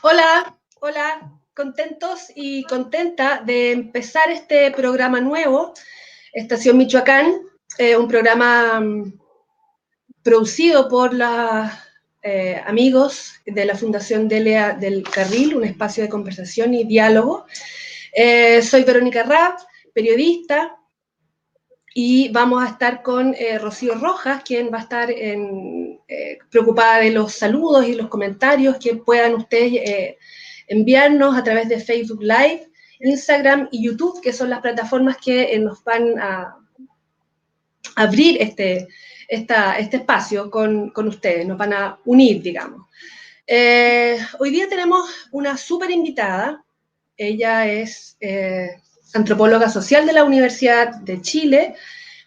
Hola, hola, contentos y contenta de empezar este programa nuevo, Estación Michoacán, un programa producido por los amigos de la Fundación Delia del Carril, un espacio de conversación y diálogo. Soy Verónica Rapp, periodista, y vamos a estar con Rocío Rojas, quien va a estar preocupada de los saludos y los comentarios que puedan ustedes enviarnos a través de Facebook Live, Instagram y YouTube, que son las plataformas que nos van a abrir este espacio con ustedes, nos van a unir, digamos. Hoy día tenemos una súper invitada. Ella es antropóloga social de la Universidad de Chile,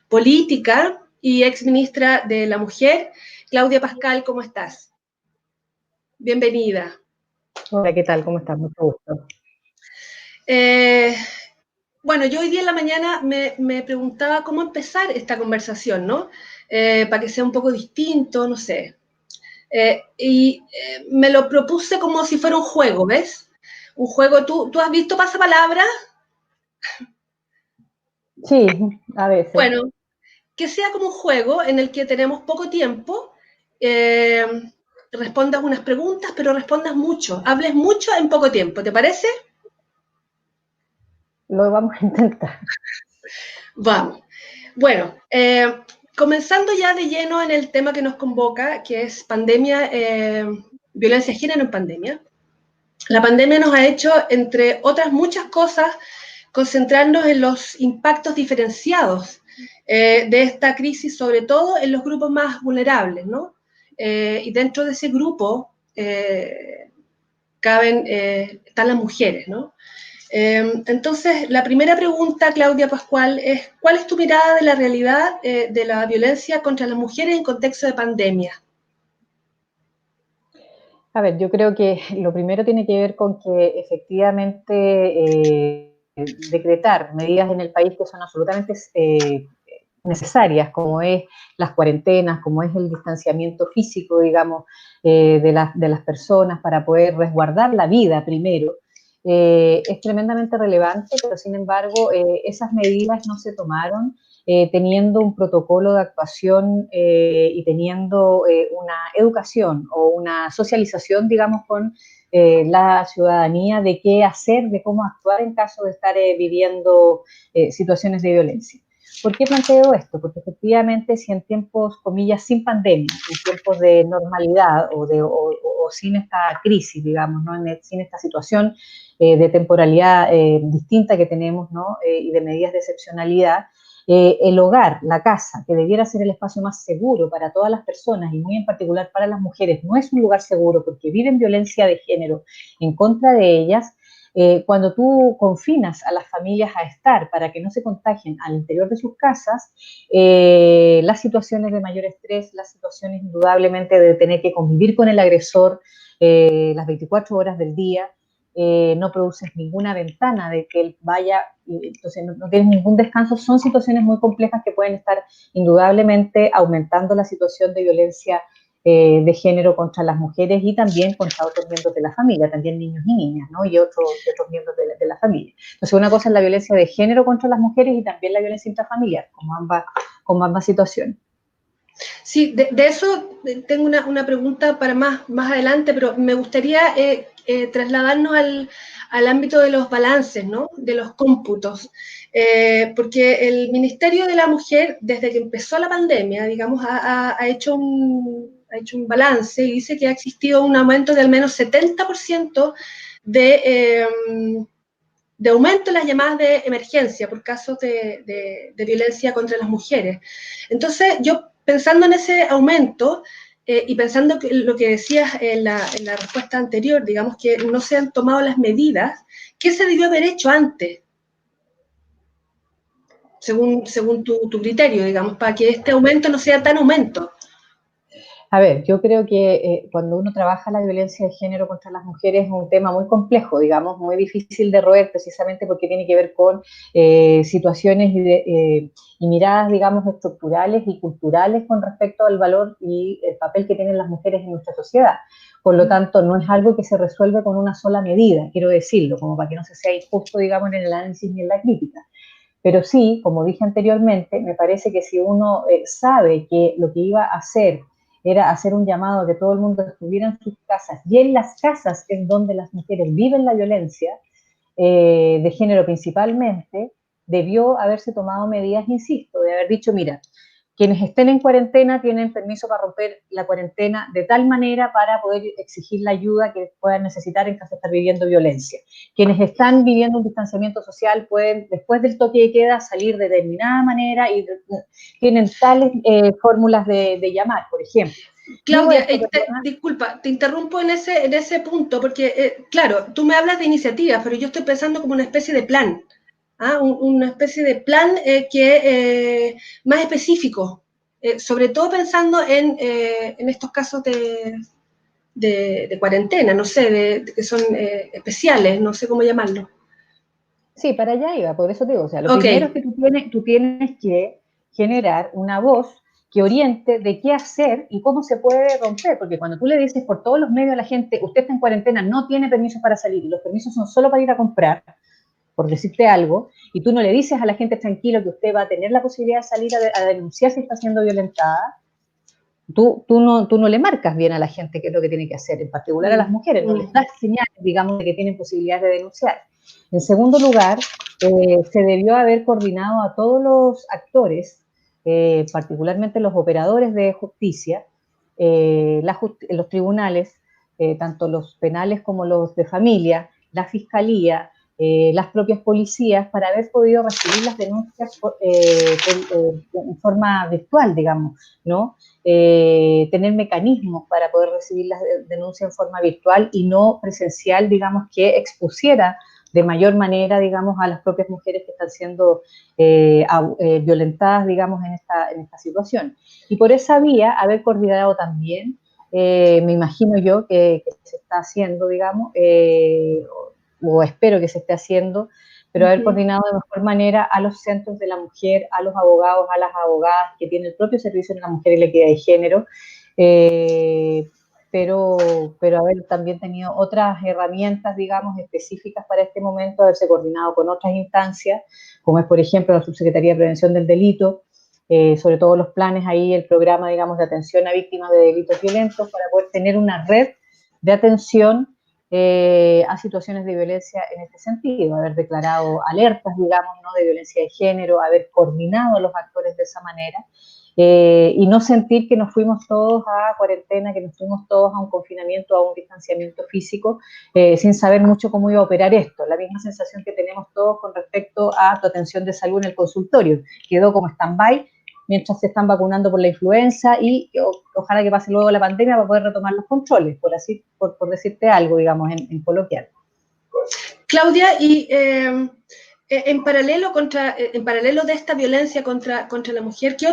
política y exministra de la Mujer. Claudia Pascal, ¿cómo estás? Bienvenida. Hola, ¿qué tal? ¿Cómo estás? Mucho gusto. Bueno, yo hoy día en la mañana me preguntaba cómo empezar esta conversación, ¿no? Para que sea un poco distinto, no sé. Me lo propuse como si fuera un juego, ¿ves? Un juego, ¿tú has visto Pasapalabra? Sí, a veces. Bueno, que sea como un juego en el que tenemos poco tiempo, eh, respondas unas preguntas, pero respondas mucho, hables mucho en poco tiempo, ¿te parece? Lo vamos a intentar. Vamos. Bueno, comenzando ya de lleno en el tema que nos convoca, que es pandemia, violencia de género en pandemia. La pandemia nos ha hecho, entre otras muchas cosas, concentrarnos en los impactos diferenciados de esta crisis, sobre todo en los grupos más vulnerables, ¿no? Y dentro de ese grupo están las mujeres, ¿no? Entonces, la primera pregunta, Claudia Pascual, es ¿cuál es tu mirada de la realidad de la violencia contra las mujeres en contexto de pandemia? A ver, yo creo que lo primero tiene que ver con que efectivamente decretar medidas en el país que son absolutamente necesarias, como es las cuarentenas, como es el distanciamiento físico, digamos, de las personas para poder resguardar la vida primero, es tremendamente relevante, pero sin embargo esas medidas no se tomaron teniendo un protocolo de actuación y teniendo una educación o una socialización, digamos, con la ciudadanía de qué hacer, de cómo actuar en caso de estar viviendo situaciones de violencia. ¿Por qué planteo esto? Porque efectivamente si en tiempos, comillas, sin pandemia, en tiempos de normalidad o sin esta crisis, digamos, ¿no? Sin esta situación de temporalidad distinta que tenemos, ¿no? Y de medidas de excepcionalidad, el hogar, la casa, que debiera ser el espacio más seguro para todas las personas y muy en particular para las mujeres, no es un lugar seguro porque viven violencia de género en contra de ellas. Cuando tú confinas a las familias a estar para que no se contagien al interior de sus casas, las situaciones de mayor estrés, las situaciones indudablemente de tener que convivir con el agresor las 24 horas del día, no produces ninguna ventana de que él vaya, entonces no tienes ningún descanso, son situaciones muy complejas que pueden estar indudablemente aumentando la situación de violencia de género contra las mujeres y también contra otros miembros de la familia, también niños y niñas, ¿no? Y otros miembros de la familia. Entonces, una cosa es la violencia de género contra las mujeres y también la violencia intrafamiliar, como ambas situaciones. Sí, de eso tengo una pregunta para más adelante, pero me gustaría trasladarnos al ámbito de los balances, ¿no? De los cómputos. Porque el Ministerio de la Mujer, desde que empezó la pandemia, digamos, ha hecho ha hecho un balance y dice que ha existido un aumento de al menos 70% de, eh, de aumento en las llamadas de emergencia por casos de violencia contra las mujeres. Entonces, yo pensando en ese aumento y pensando que lo que decías en la respuesta anterior, digamos que no se han tomado las medidas, ¿qué se debió haber hecho antes? Según tu criterio, digamos, para que este aumento no sea tan aumento. A ver, yo creo que cuando uno trabaja la violencia de género contra las mujeres es un tema muy complejo, digamos, muy difícil de roer precisamente porque tiene que ver con situaciones y miradas, digamos, estructurales y culturales con respecto al valor y el papel que tienen las mujeres en nuestra sociedad. Por lo tanto, no es algo que se resuelve con una sola medida, quiero decirlo, como para que no se sea injusto, digamos, en el análisis ni en la crítica. Pero sí, como dije anteriormente, me parece que si uno sabe que lo que iba a hacer era hacer un llamado a que todo el mundo estuviera en sus casas, y en las casas es donde las mujeres viven la violencia de género principalmente, debió haberse tomado medidas, insisto, de haber dicho, mira, quienes estén en cuarentena tienen permiso para romper la cuarentena de tal manera para poder exigir la ayuda que puedan necesitar en caso de estar viviendo violencia. Quienes están viviendo un distanciamiento social pueden, después del toque de queda, salir de determinada manera y tienen tales fórmulas de llamar, por ejemplo. Claudia, disculpa, te interrumpo en ese punto, porque, claro, tú me hablas de iniciativas, pero yo estoy pensando como una especie de plan, ¿ah? Una especie de plan más específico, sobre todo pensando en estos casos de cuarentena, no sé, que son especiales, no sé cómo llamarlo. Sí, para allá iba, por eso te digo, o sea, lo Ok. primero es que tú tienes que generar una voz que oriente de qué hacer y cómo se puede romper, porque cuando tú le dices por todos los medios a la gente, usted está en cuarentena, no tiene permisos para salir, y los permisos son solo para ir a comprar, por decirte algo, y tú no le dices a la gente tranquilo que usted va a tener la posibilidad de salir a denunciar si está siendo violentada, tú no le marcas bien a la gente qué es lo que tiene que hacer, en particular a las mujeres, no les das señales, digamos, de que tienen posibilidades de denunciar. En segundo lugar, se debió haber coordinado a todos los actores, particularmente los operadores de justicia, los tribunales, tanto los penales como los de familia, la fiscalía, las propias policías, para haber podido recibir las denuncias en forma virtual, digamos, ¿no? Tener mecanismos para poder recibir las denuncias en forma virtual y no presencial, digamos, que expusiera de mayor manera, digamos, a las propias mujeres que están siendo violentadas, digamos, en esta situación. Y por esa vía, haber coordinado también, me imagino yo que se está haciendo, digamos, o espero que se esté haciendo, pero haber coordinado de mejor manera a los centros de la mujer, a los abogados, a las abogadas que tienen el propio servicio de la mujer y la equidad de género, pero haber también tenido otras herramientas, digamos, específicas para este momento, haberse coordinado con otras instancias, como es, por ejemplo, la Subsecretaría de Prevención del Delito, sobre todo los planes ahí, el programa, digamos, de atención a víctimas de delitos violentos, para poder tener una red de atención a situaciones de violencia en este sentido, haber declarado alertas, digamos, ¿no?, de violencia de género, haber coordinado a los actores de esa manera, y no sentir que nos fuimos todos a cuarentena, que nos fuimos todos a un confinamiento, a un distanciamiento físico, sin saber mucho cómo iba a operar esto. La misma sensación que tenemos todos con respecto a tu atención de salud en el consultorio, quedó como stand-by mientras se están vacunando por la influenza y ojalá que pase luego la pandemia para poder retomar los controles, por decirte algo, digamos, en coloquial. Claudia, y en paralelo de esta violencia contra la mujer, ¿qué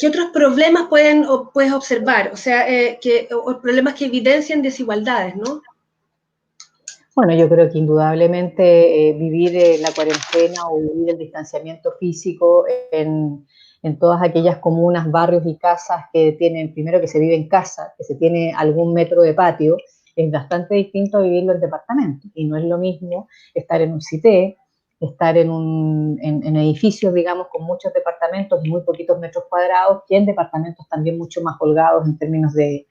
otros problemas puedes observar? O sea, problemas que evidencian desigualdades, ¿no? Bueno, yo creo que indudablemente vivir la cuarentena o vivir el distanciamiento físico en todas aquellas comunas, barrios y casas que tienen, primero que se vive en casa, que se tiene algún metro de patio, es bastante distinto a vivirlo en departamento. Y no es lo mismo estar en un cité, estar en edificios, digamos, con muchos departamentos y muy poquitos metros cuadrados, que en departamentos también mucho más holgados en términos de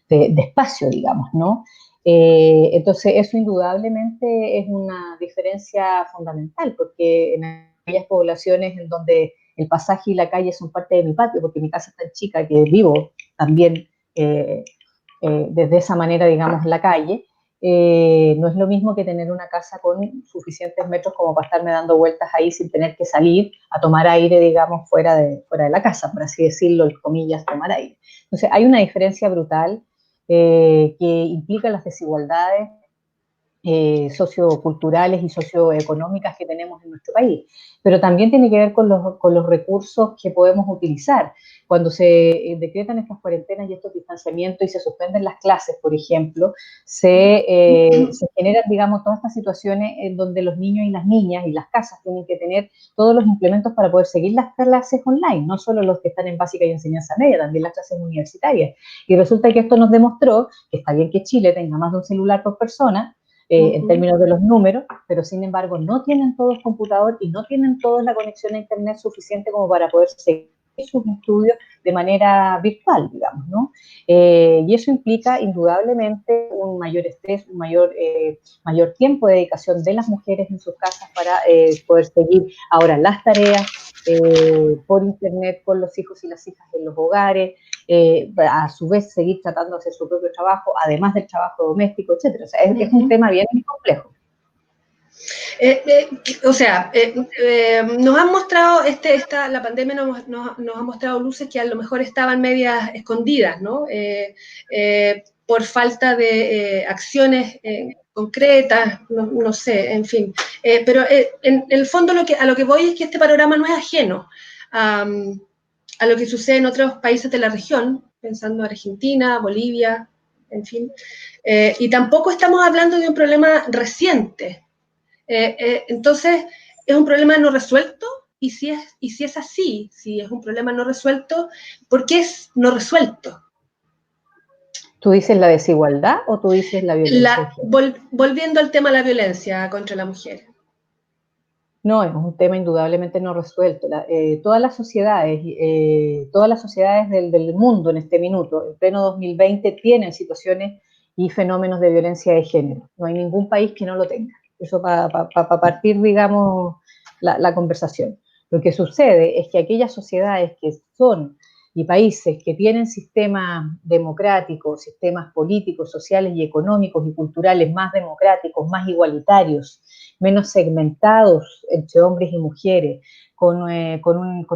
espacio, digamos, ¿no? Entonces, eso indudablemente es una diferencia fundamental, porque en aquellas poblaciones en donde el pasaje y la calle son parte de mi patio, porque mi casa es tan chica que vivo también desde esa manera, digamos, en la calle, no es lo mismo que tener una casa con suficientes metros como para estarme dando vueltas ahí sin tener que salir a tomar aire, digamos, fuera de la casa, por así decirlo, comillas, tomar aire. Entonces, hay una diferencia brutal que implica las desigualdades socioculturales y socioeconómicas que tenemos en nuestro país, pero también tiene que ver con los recursos que podemos utilizar. Cuando se decretan estas cuarentenas y estos distanciamientos y se suspenden las clases, por ejemplo, se generan, digamos, todas estas situaciones en donde los niños y las niñas y las casas tienen que tener todos los implementos para poder seguir las clases online, no solo los que están en básica y enseñanza media, también las clases universitarias. Y resulta que esto nos demostró que está bien que Chile tenga más de un celular por persona, en términos de los números, pero sin embargo no tienen todos computador y no tienen todos la conexión a internet suficiente como para poder seguir sus estudios de manera virtual, digamos, ¿no? Y eso implica indudablemente un mayor estrés, un mayor tiempo de dedicación de las mujeres en sus casas para poder seguir ahora las tareas por internet con los hijos y las hijas en los hogares, a su vez seguir tratando de hacer su propio trabajo, además del trabajo doméstico, etcétera. O sea, es un tema bien complejo. Nos han mostrado, la pandemia nos ha mostrado luces que a lo mejor estaban medias escondidas, ¿no? Por falta de acciones concretas, no sé, en fin. Pero en el fondo a lo que voy es que este panorama no es ajeno a lo que sucede en otros países de la región, pensando en Argentina, Bolivia, en fin. Y tampoco estamos hablando de un problema reciente. Entonces, ¿es un problema no resuelto? Y si es así, si es un problema no resuelto, ¿por qué es no resuelto? ¿Tú dices la desigualdad o tú dices la violencia? Volviendo al tema de la violencia contra la mujer. No, es un tema indudablemente no resuelto. Todas las sociedades del mundo en este minuto, en pleno 2020, tienen situaciones y fenómenos de violencia de género. No hay ningún país que no lo tenga. Eso para partir, digamos, la conversación. Lo que sucede es que aquellas sociedades que son y países que tienen sistemas democráticos, sistemas políticos, sociales y económicos y culturales más democráticos, más igualitarios, menos segmentados entre hombres y mujeres, con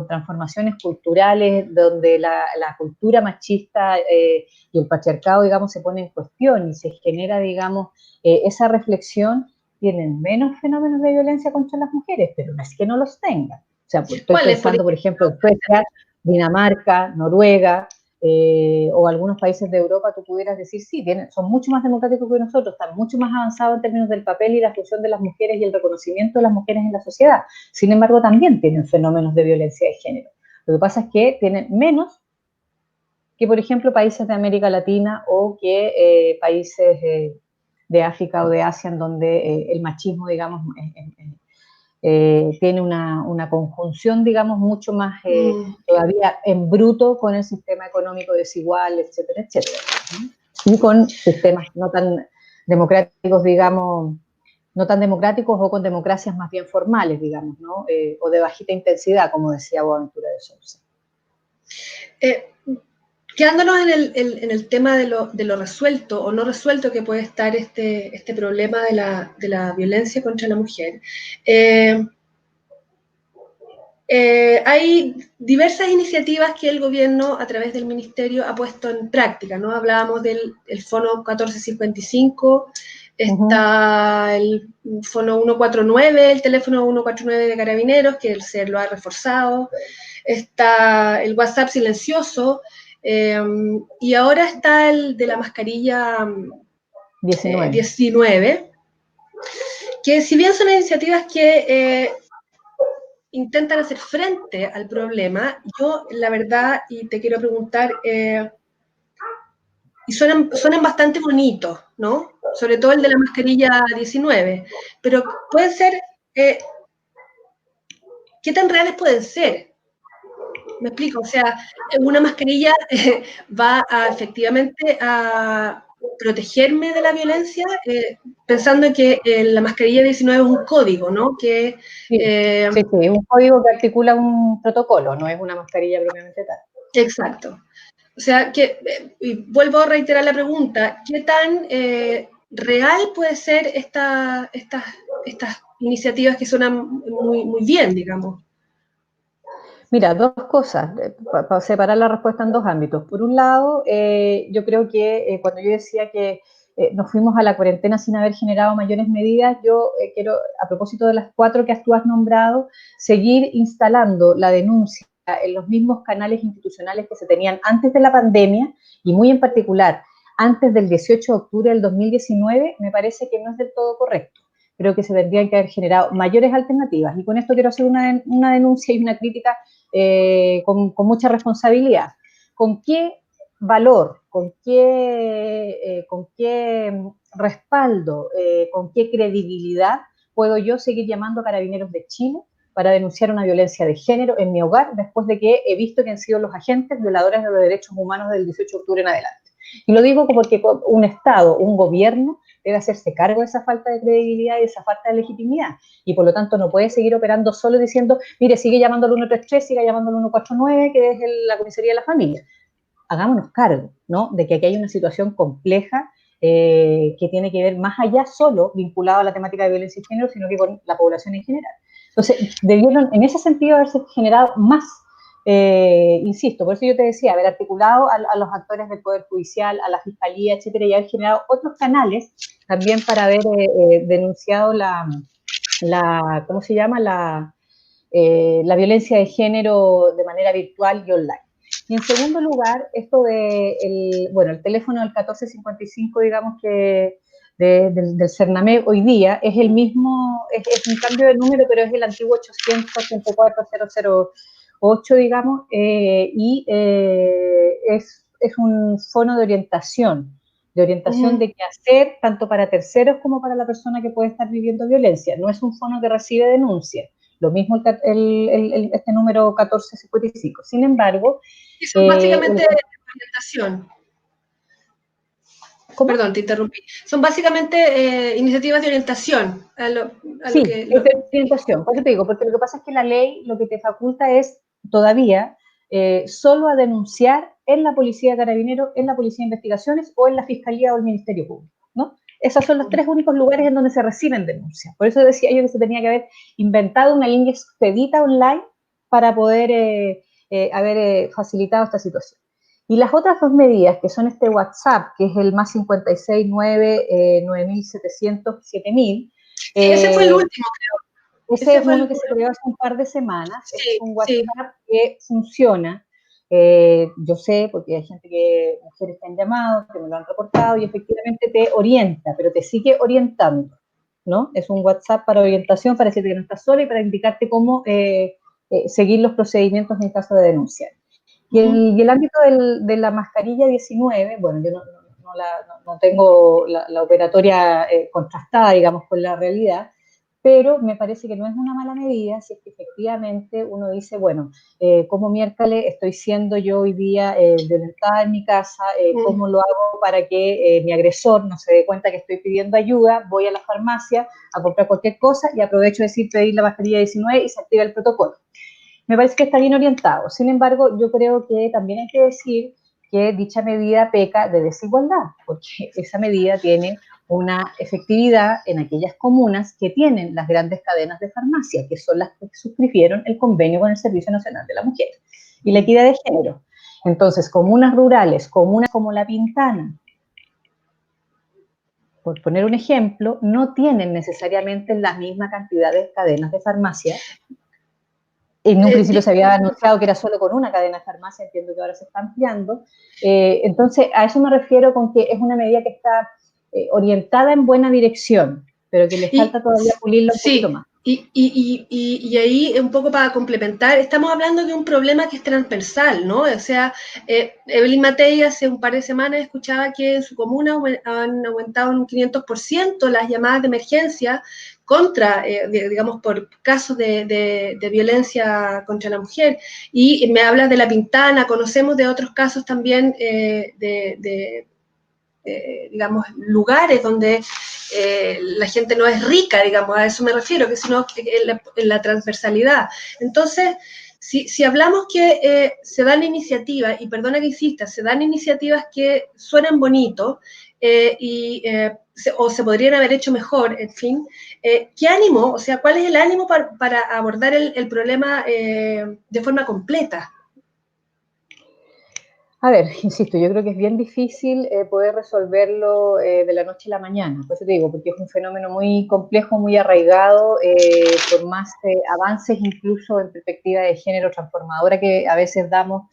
transformaciones culturales donde la cultura machista y el patriarcado, digamos, se pone en cuestión y se genera, digamos, esa reflexión, tienen menos fenómenos de violencia contra las mujeres, pero no es que no los tengan. O sea, pues estoy pensando, por ejemplo, en Suecia, Dinamarca, Noruega, o algunos países de Europa, tú pudieras decir, sí, son mucho más democráticos que nosotros, están mucho más avanzados en términos del papel y la función de las mujeres y el reconocimiento de las mujeres en la sociedad. Sin embargo, también tienen fenómenos de violencia de género. Lo que pasa es que tienen menos que, por ejemplo, países de América Latina o que países de África o de Asia, en donde el machismo, digamos, tiene una conjunción, digamos, mucho más todavía en bruto con el sistema económico desigual, etcétera, etcétera. Y con sistemas no tan democráticos, digamos, no tan democráticos o con democracias más bien formales, digamos, ¿no? O de bajita intensidad, como decía Boaventura de Sousa. Quedándonos en el tema de lo resuelto o no resuelto que puede estar este problema de la violencia contra la mujer, hay diversas iniciativas que el gobierno a través del ministerio ha puesto en práctica, ¿no? Hablábamos del Fono 1455, está el Fono 149, el teléfono 149 de Carabineros, que se lo ha reforzado, está el WhatsApp silencioso, y ahora está el de la mascarilla 19, que si bien son iniciativas que intentan hacer frente al problema, yo la verdad, y te quiero preguntar, y suenan bastante bonitos, ¿no? Sobre todo el de la mascarilla 19, pero pueden ser, ¿qué tan reales pueden ser? Me explico, o sea, una mascarilla va efectivamente a protegerme de la violencia, pensando en que la mascarilla 19 es un código, ¿no? Que, sí, es un código que articula un protocolo, no es una mascarilla propiamente tal. Exacto. O sea, y vuelvo a reiterar la pregunta, ¿qué tan real puede ser estas iniciativas que suenan muy, muy bien, digamos? Mira, dos cosas, para separar la respuesta en dos ámbitos. Por un lado, yo creo que cuando yo decía que nos fuimos a la cuarentena sin haber generado mayores medidas. Yo quiero, a propósito de las 4 que tú has nombrado, seguir instalando la denuncia en los mismos canales institucionales que se tenían antes de la pandemia, y muy en particular antes del 18 de octubre del 2019, me parece que no es del todo correcto. Creo que se tendrían que haber generado mayores alternativas, y con esto quiero hacer una denuncia y una crítica con mucha responsabilidad. ¿Con qué valor, con qué respaldo, con qué credibilidad puedo yo seguir llamando a Carabineros de Chile para denunciar una violencia de género en mi hogar, después de que he visto que han sido los agentes violadores de los derechos humanos del 18 de octubre en adelante? Y lo digo porque un Estado, un gobierno, debe hacerse cargo de esa falta de credibilidad y de esa falta de legitimidad, y por lo tanto no puede seguir operando solo diciendo, mire, sigue llamando al 133, siga llamando al 149, que es la comisaría de la familia. Hagámonos cargo, ¿no?, de que aquí hay una situación compleja que tiene que ver más allá solo vinculado a la temática de violencia de género, sino que con la población en general. Entonces, debieron en ese sentido haberse generado más, insisto, por eso yo te decía, haber articulado a los actores del Poder Judicial, a la Fiscalía, etcétera, y haber generado otros canales también para haber denunciado ¿cómo se llama?, la violencia de género de manera virtual y online. Y en segundo lugar, esto el teléfono del 1455, digamos que del Cernamec hoy día es el mismo, es un cambio de número, pero es el antiguo 800-84-008, digamos, y es un fono de orientación de qué hacer, tanto para terceros como para la persona que puede estar viviendo violencia. No es un fono que recibe denuncias. Lo mismo este número 1455. Sin embargo, son básicamente orientación. ¿Cómo? Perdón, te interrumpí. Son básicamente iniciativas de orientación. Sí, es de orientación. Por eso te digo, porque lo que pasa es que la ley lo que te faculta es todavía solo a denunciar en la Policía de Carabineros, en la Policía de Investigaciones o en la Fiscalía o el Ministerio Público, ¿no? Esos son los 3 únicos lugares en donde se reciben denuncias. Por eso decía yo que se tenía que haber inventado una línea expedita online para poder haber facilitado esta situación. Y las otras 2 medidas, que son este WhatsApp, que es el más 569 9700 7000. Ese fue el último, creo. Ese es uno que se creó hace un par de semanas. Sí, es un WhatsApp que funciona. Yo sé, porque hay mujeres que han llamado, que me lo han reportado, y efectivamente te orienta, pero te sigue orientando, ¿no? Es un WhatsApp para orientación, para decirte que no estás sola y para indicarte cómo seguir los procedimientos en caso de denunciar. Y el ámbito de la mascarilla 19, bueno, yo no tengo la operatoria contrastada, digamos, con la realidad, pero me parece que no es una mala medida si es que efectivamente uno dice, bueno, como miércoles estoy siendo yo hoy día violentada en mi casa, ¿cómo lo hago para que mi agresor no se dé cuenta que estoy pidiendo ayuda? Voy a la farmacia a comprar cualquier cosa y aprovecho de pedir la mascarilla 19 y se activa el protocolo. Me parece que está bien orientado. Sin embargo, yo creo que también hay que decir que dicha medida peca de desigualdad, porque esa medida tiene una efectividad en aquellas comunas que tienen las grandes cadenas de farmacia, que son las que suscribieron el convenio con el Servicio Nacional de la Mujer y la equidad de género. Entonces, comunas rurales, comunas como La Pintana, por poner un ejemplo, no tienen necesariamente la misma cantidad de cadenas de farmacia. En un principio se había anunciado que era solo con una cadena de farmacia, entiendo que ahora se está ampliando. Entonces, a eso me refiero con que es una medida que está orientada en buena dirección, pero que le falta todavía pulirlo un poquito más. Y ahí, un poco para complementar, estamos hablando de un problema que es transversal, ¿no? O sea, Evelyn Matei hace un par de semanas escuchaba que en su comuna han aumentado un 500% las llamadas de emergencia contra, digamos, por casos de violencia contra la mujer. Y me hablas de La Pintana, conocemos de otros casos también digamos, lugares donde la gente no es rica, digamos, a eso me refiero, que sino en la transversalidad. Entonces, si hablamos que se dan iniciativas, y perdona que insista, se dan iniciativas que suenan bonito o se podrían haber hecho mejor, en fin, ¿qué ánimo, o sea, cuál es el ánimo para abordar el problema de forma completa? A ver, insisto, yo creo que es bien difícil poder resolverlo de la noche a la mañana, por eso te digo, porque es un fenómeno muy complejo, muy arraigado, por más avances incluso en perspectiva de género transformadora que a veces damos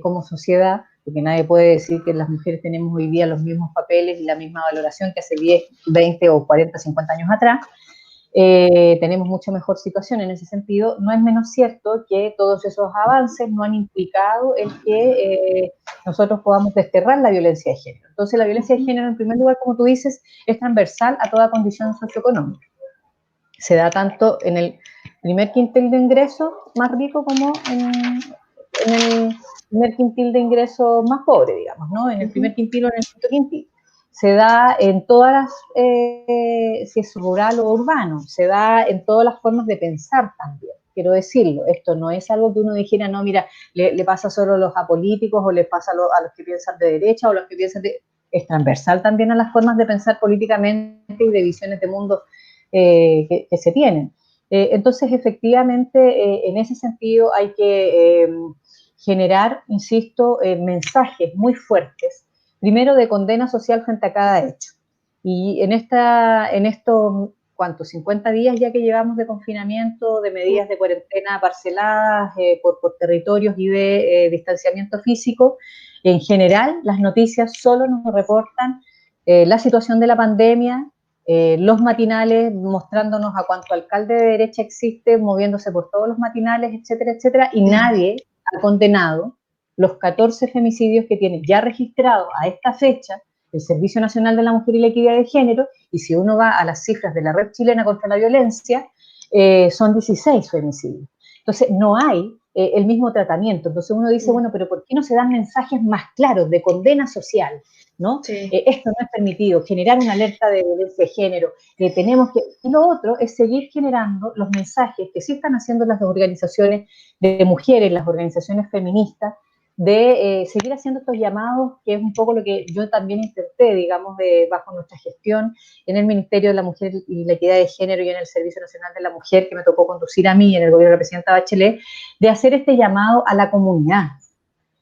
como sociedad, porque nadie puede decir que las mujeres tenemos hoy día los mismos papeles y la misma valoración que hace 10, 20 o 40, 50 años atrás. Tenemos mucha mejor situación en ese sentido. No es menos cierto que todos esos avances no han implicado el que nosotros podamos desterrar la violencia de género. Entonces, la violencia de género, en primer lugar, como tú dices, es transversal a toda condición socioeconómica. Se da tanto en el primer quintil de ingresos más rico como en el primer quintil de ingresos más pobre, digamos, ¿no? En el primer quintil o en el quinto quintil. Se da en todas las, si es rural o urbano, se da en todas las formas de pensar también. Quiero decirlo, esto no es algo que uno dijera, no, mira, le pasa solo a los apolíticos o le pasa a los que piensan de derecha o a los que piensan de... Es transversal también a las formas de pensar políticamente y de visiones de mundo que se tienen. Entonces, efectivamente, en ese sentido hay que generar, insisto, mensajes muy fuertes, primero de condena social frente a cada hecho. Y en estos, ¿cuántos? 50 días ya que llevamos de confinamiento, de medidas de cuarentena parceladas por territorios y de distanciamiento físico, en general las noticias solo nos reportan la situación de la pandemia, los matinales mostrándonos a cuánto alcalde de derecha existe, moviéndose por todos los matinales, etcétera, etcétera, y nadie ha condenado los 14 femicidios que tiene ya registrados a esta fecha el Servicio Nacional de la Mujer y la Equidad de Género, y si uno va a las cifras de la Red Chilena contra la Violencia, son 16 femicidios. Entonces, no hay el mismo tratamiento. Entonces uno dice, bueno, pero ¿por qué no se dan mensajes más claros de condena social? ¿No? Sí. Esto no es permitido, generar una alerta de violencia de género, tenemos que... Y lo otro es seguir generando los mensajes que sí están haciendo las organizaciones de mujeres, las organizaciones feministas, de seguir haciendo estos llamados, que es un poco lo que yo también intenté, digamos, bajo nuestra gestión en el Ministerio de la Mujer y la Equidad de Género y en el Servicio Nacional de la Mujer, que me tocó conducir a mí en el gobierno de la presidenta Bachelet, de hacer este llamado a la comunidad,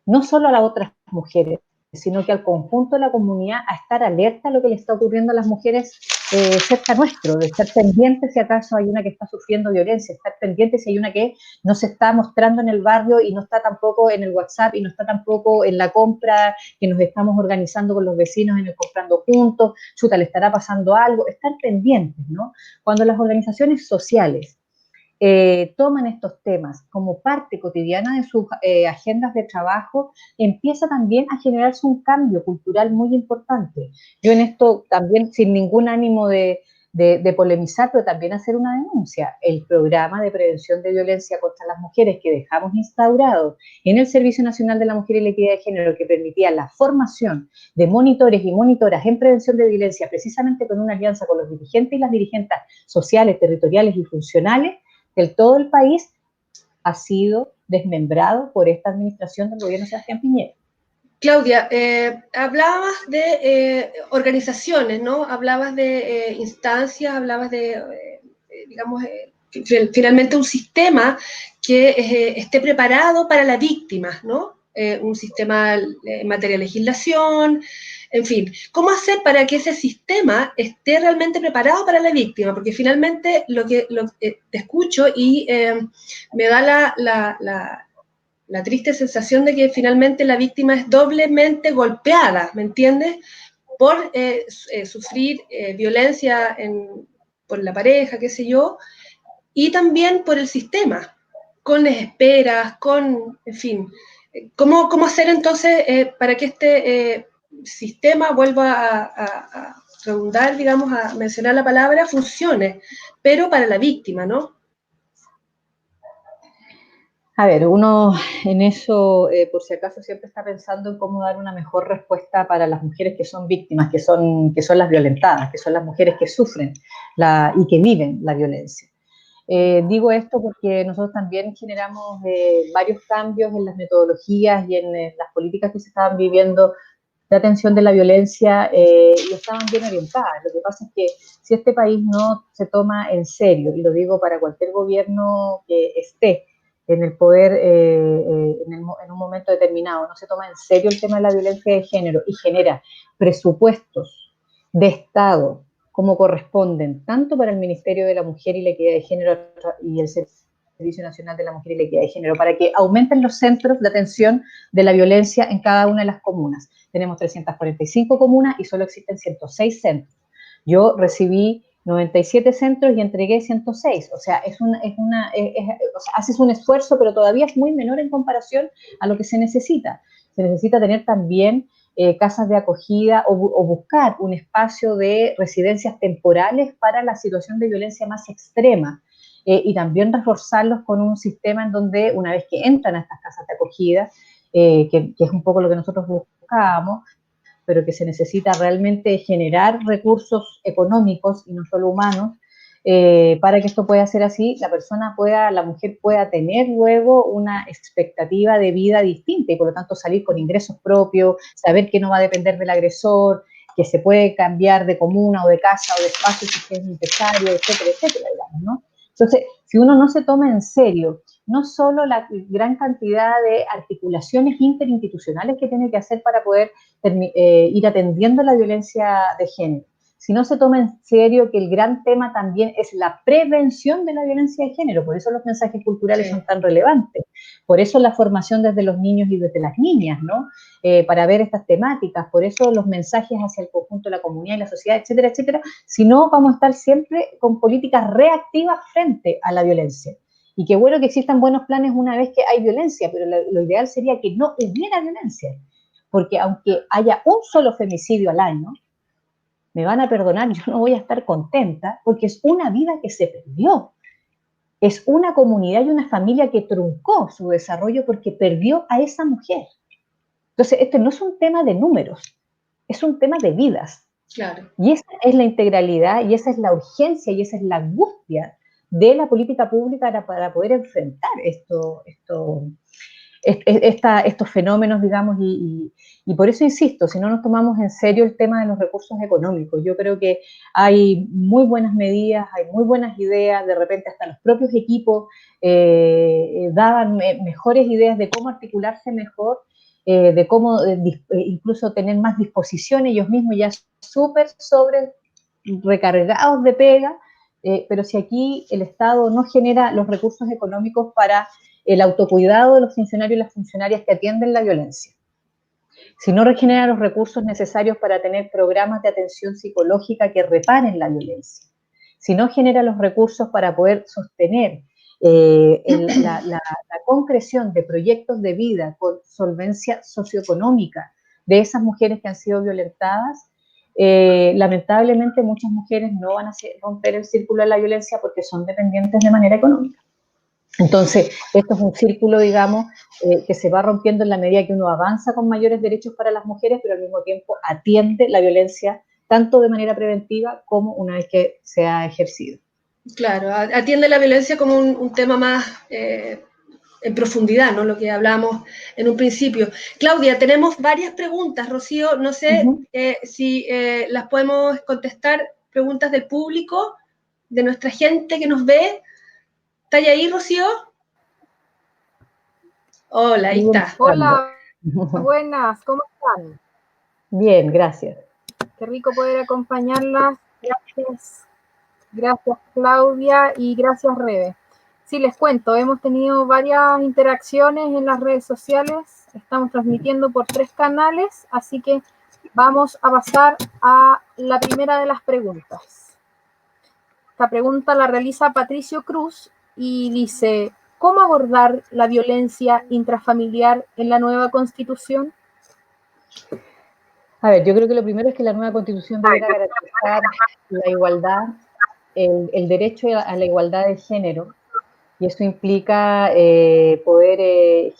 no solo a las otras mujeres, sino que al conjunto de la comunidad a estar alerta a lo que le está ocurriendo a las mujeres cerca nuestro, de estar pendientes si acaso hay una que está sufriendo violencia, estar pendientes si hay una que no se está mostrando en el barrio y no está tampoco en el WhatsApp y no está tampoco en la compra que nos estamos organizando con los vecinos en el comprando juntos, chuta, le estará pasando algo, estar pendientes, ¿no? Cuando las organizaciones sociales toman estos temas como parte cotidiana de sus agendas de trabajo, empieza también a generarse un cambio cultural muy importante. Yo en esto también, sin ningún ánimo de polemizar, pero también hacer una denuncia. El programa de prevención de violencia contra las mujeres que dejamos instaurado en el Servicio Nacional de la Mujer y la Equidad de Género, que permitía la formación de monitores y monitoras en prevención de violencia, precisamente con una alianza con los dirigentes y las dirigentes sociales, territoriales y funcionales, del todo el país, ha sido desmembrado por esta administración del gobierno de Sebastián Piñera. Claudia, hablabas de organizaciones, ¿no? Hablabas de instancias, hablabas de, digamos, finalmente un sistema que esté preparado para la víctima, ¿no? Un sistema en materia de legislación, en fin. ¿Cómo hacer para que ese sistema esté realmente preparado para la víctima? Porque finalmente te escucho y me da la triste sensación de que finalmente la víctima es doblemente golpeada, ¿me entiendes? Por sufrir violencia por la pareja, qué sé yo, y también por el sistema, con las esperas, en fin. ¿Cómo hacer entonces para que este sistema, vuelva a redundar, digamos, a mencionar la palabra, funcione, pero para la víctima, ¿no? A ver, uno en eso, por si acaso, siempre está pensando en cómo dar una mejor respuesta para las mujeres que son víctimas, que son las violentadas, que son las mujeres que sufren y que viven la violencia. Digo esto porque nosotros también generamos varios cambios en las metodologías y en las políticas que se estaban viviendo de atención de la violencia y estaban bien orientadas. Lo que pasa es que si este país no se toma en serio, y lo digo para cualquier gobierno que esté, en el poder en un momento determinado, no se toma en serio el tema de la violencia de género y genera presupuestos de Estado como corresponden, tanto para el Ministerio de la Mujer y la Equidad de Género y el Servicio Nacional de la Mujer y la Equidad de Género, para que aumenten los centros de atención de la violencia en cada una de las comunas. Tenemos 345 comunas y solo existen 106 centros. Yo recibí 97 centros y entregué 106, o sea, o sea, haces un esfuerzo, pero todavía es muy menor en comparación a lo que se necesita. Se necesita tener también casas de acogida o buscar un espacio de residencias temporales para la situación de violencia más extrema, y también reforzarlos con un sistema en donde una vez que entran a estas casas de acogida, que es un poco lo que nosotros buscábamos, pero que se necesita realmente generar recursos económicos y no solo humanos, para que esto pueda ser así, la mujer pueda tener luego una expectativa de vida distinta y por lo tanto salir con ingresos propios, saber que no va a depender del agresor, que se puede cambiar de comuna o de casa o de espacio si es necesario, etcétera, etcétera, digamos, ¿no? Entonces, si uno no se toma en serio no solo la gran cantidad de articulaciones interinstitucionales que tiene que hacer para poder ir atendiendo la violencia de género, si no se toma en serio que el gran tema también es la prevención de la violencia de género, por eso los mensajes culturales son tan relevantes, por eso la formación desde los niños y desde las niñas, ¿no? Para ver estas temáticas, por eso los mensajes hacia el conjunto de la comunidad y la sociedad, etcétera, etcétera, si no vamos a estar siempre con políticas reactivas frente a la violencia. Y qué bueno que existan buenos planes una vez que hay violencia, pero lo ideal sería que no hubiera violencia, porque aunque haya un solo femicidio al año, me van a perdonar, yo no voy a estar contenta, porque es una vida que se perdió, es una comunidad y una familia que truncó su desarrollo porque perdió a esa mujer. Entonces, esto no es un tema de números, es un tema de vidas. Claro. Y esa es la integralidad, y esa es la urgencia, y esa es la angustia de la política pública para poder enfrentar estos fenómenos, digamos, y por eso insisto, si no nos tomamos en serio el tema de los recursos económicos, yo creo que hay muy buenas medidas, hay muy buenas ideas, de repente hasta los propios equipos daban mejores ideas de cómo articularse mejor, de cómo incluso tener más disposición ellos mismos ya súper sobre recargados de pega, pero si aquí el Estado no genera los recursos económicos para el autocuidado de los funcionarios y las funcionarias que atienden la violencia, si no regenera los recursos necesarios para tener programas de atención psicológica que reparen la violencia, si no genera los recursos para poder sostener la concreción de proyectos de vida con solvencia socioeconómica de esas mujeres que han sido violentadas, lamentablemente muchas mujeres no van a romper el círculo de la violencia porque son dependientes de manera económica. Entonces, esto es un círculo, digamos, que se va rompiendo en la medida que uno avanza con mayores derechos para las mujeres, pero al mismo tiempo atiende la violencia tanto de manera preventiva como una vez que se ha ejercido. Claro, atiende la violencia como un tema más en profundidad, ¿no? Lo que hablamos en un principio. Claudia, tenemos varias preguntas, Rocío, no sé si las podemos contestar, preguntas del público, de nuestra gente que nos ve. ¿Está ahí, Rocío? Hola, ahí está. Hola, buenas, ¿cómo están? Bien, gracias. Qué rico poder acompañarlas. Gracias. Gracias, Claudia, y gracias, Rebe. Sí, les cuento, hemos tenido varias interacciones en las redes sociales, estamos transmitiendo por 3 canales, así que vamos a pasar a la primera de las preguntas. Esta pregunta la realiza Patricio Cruz y dice: ¿cómo abordar la violencia intrafamiliar en la nueva Constitución? A ver, yo creo que lo primero es que la nueva Constitución deberá garantizar la igualdad, el derecho a la igualdad de género, y eso implica poder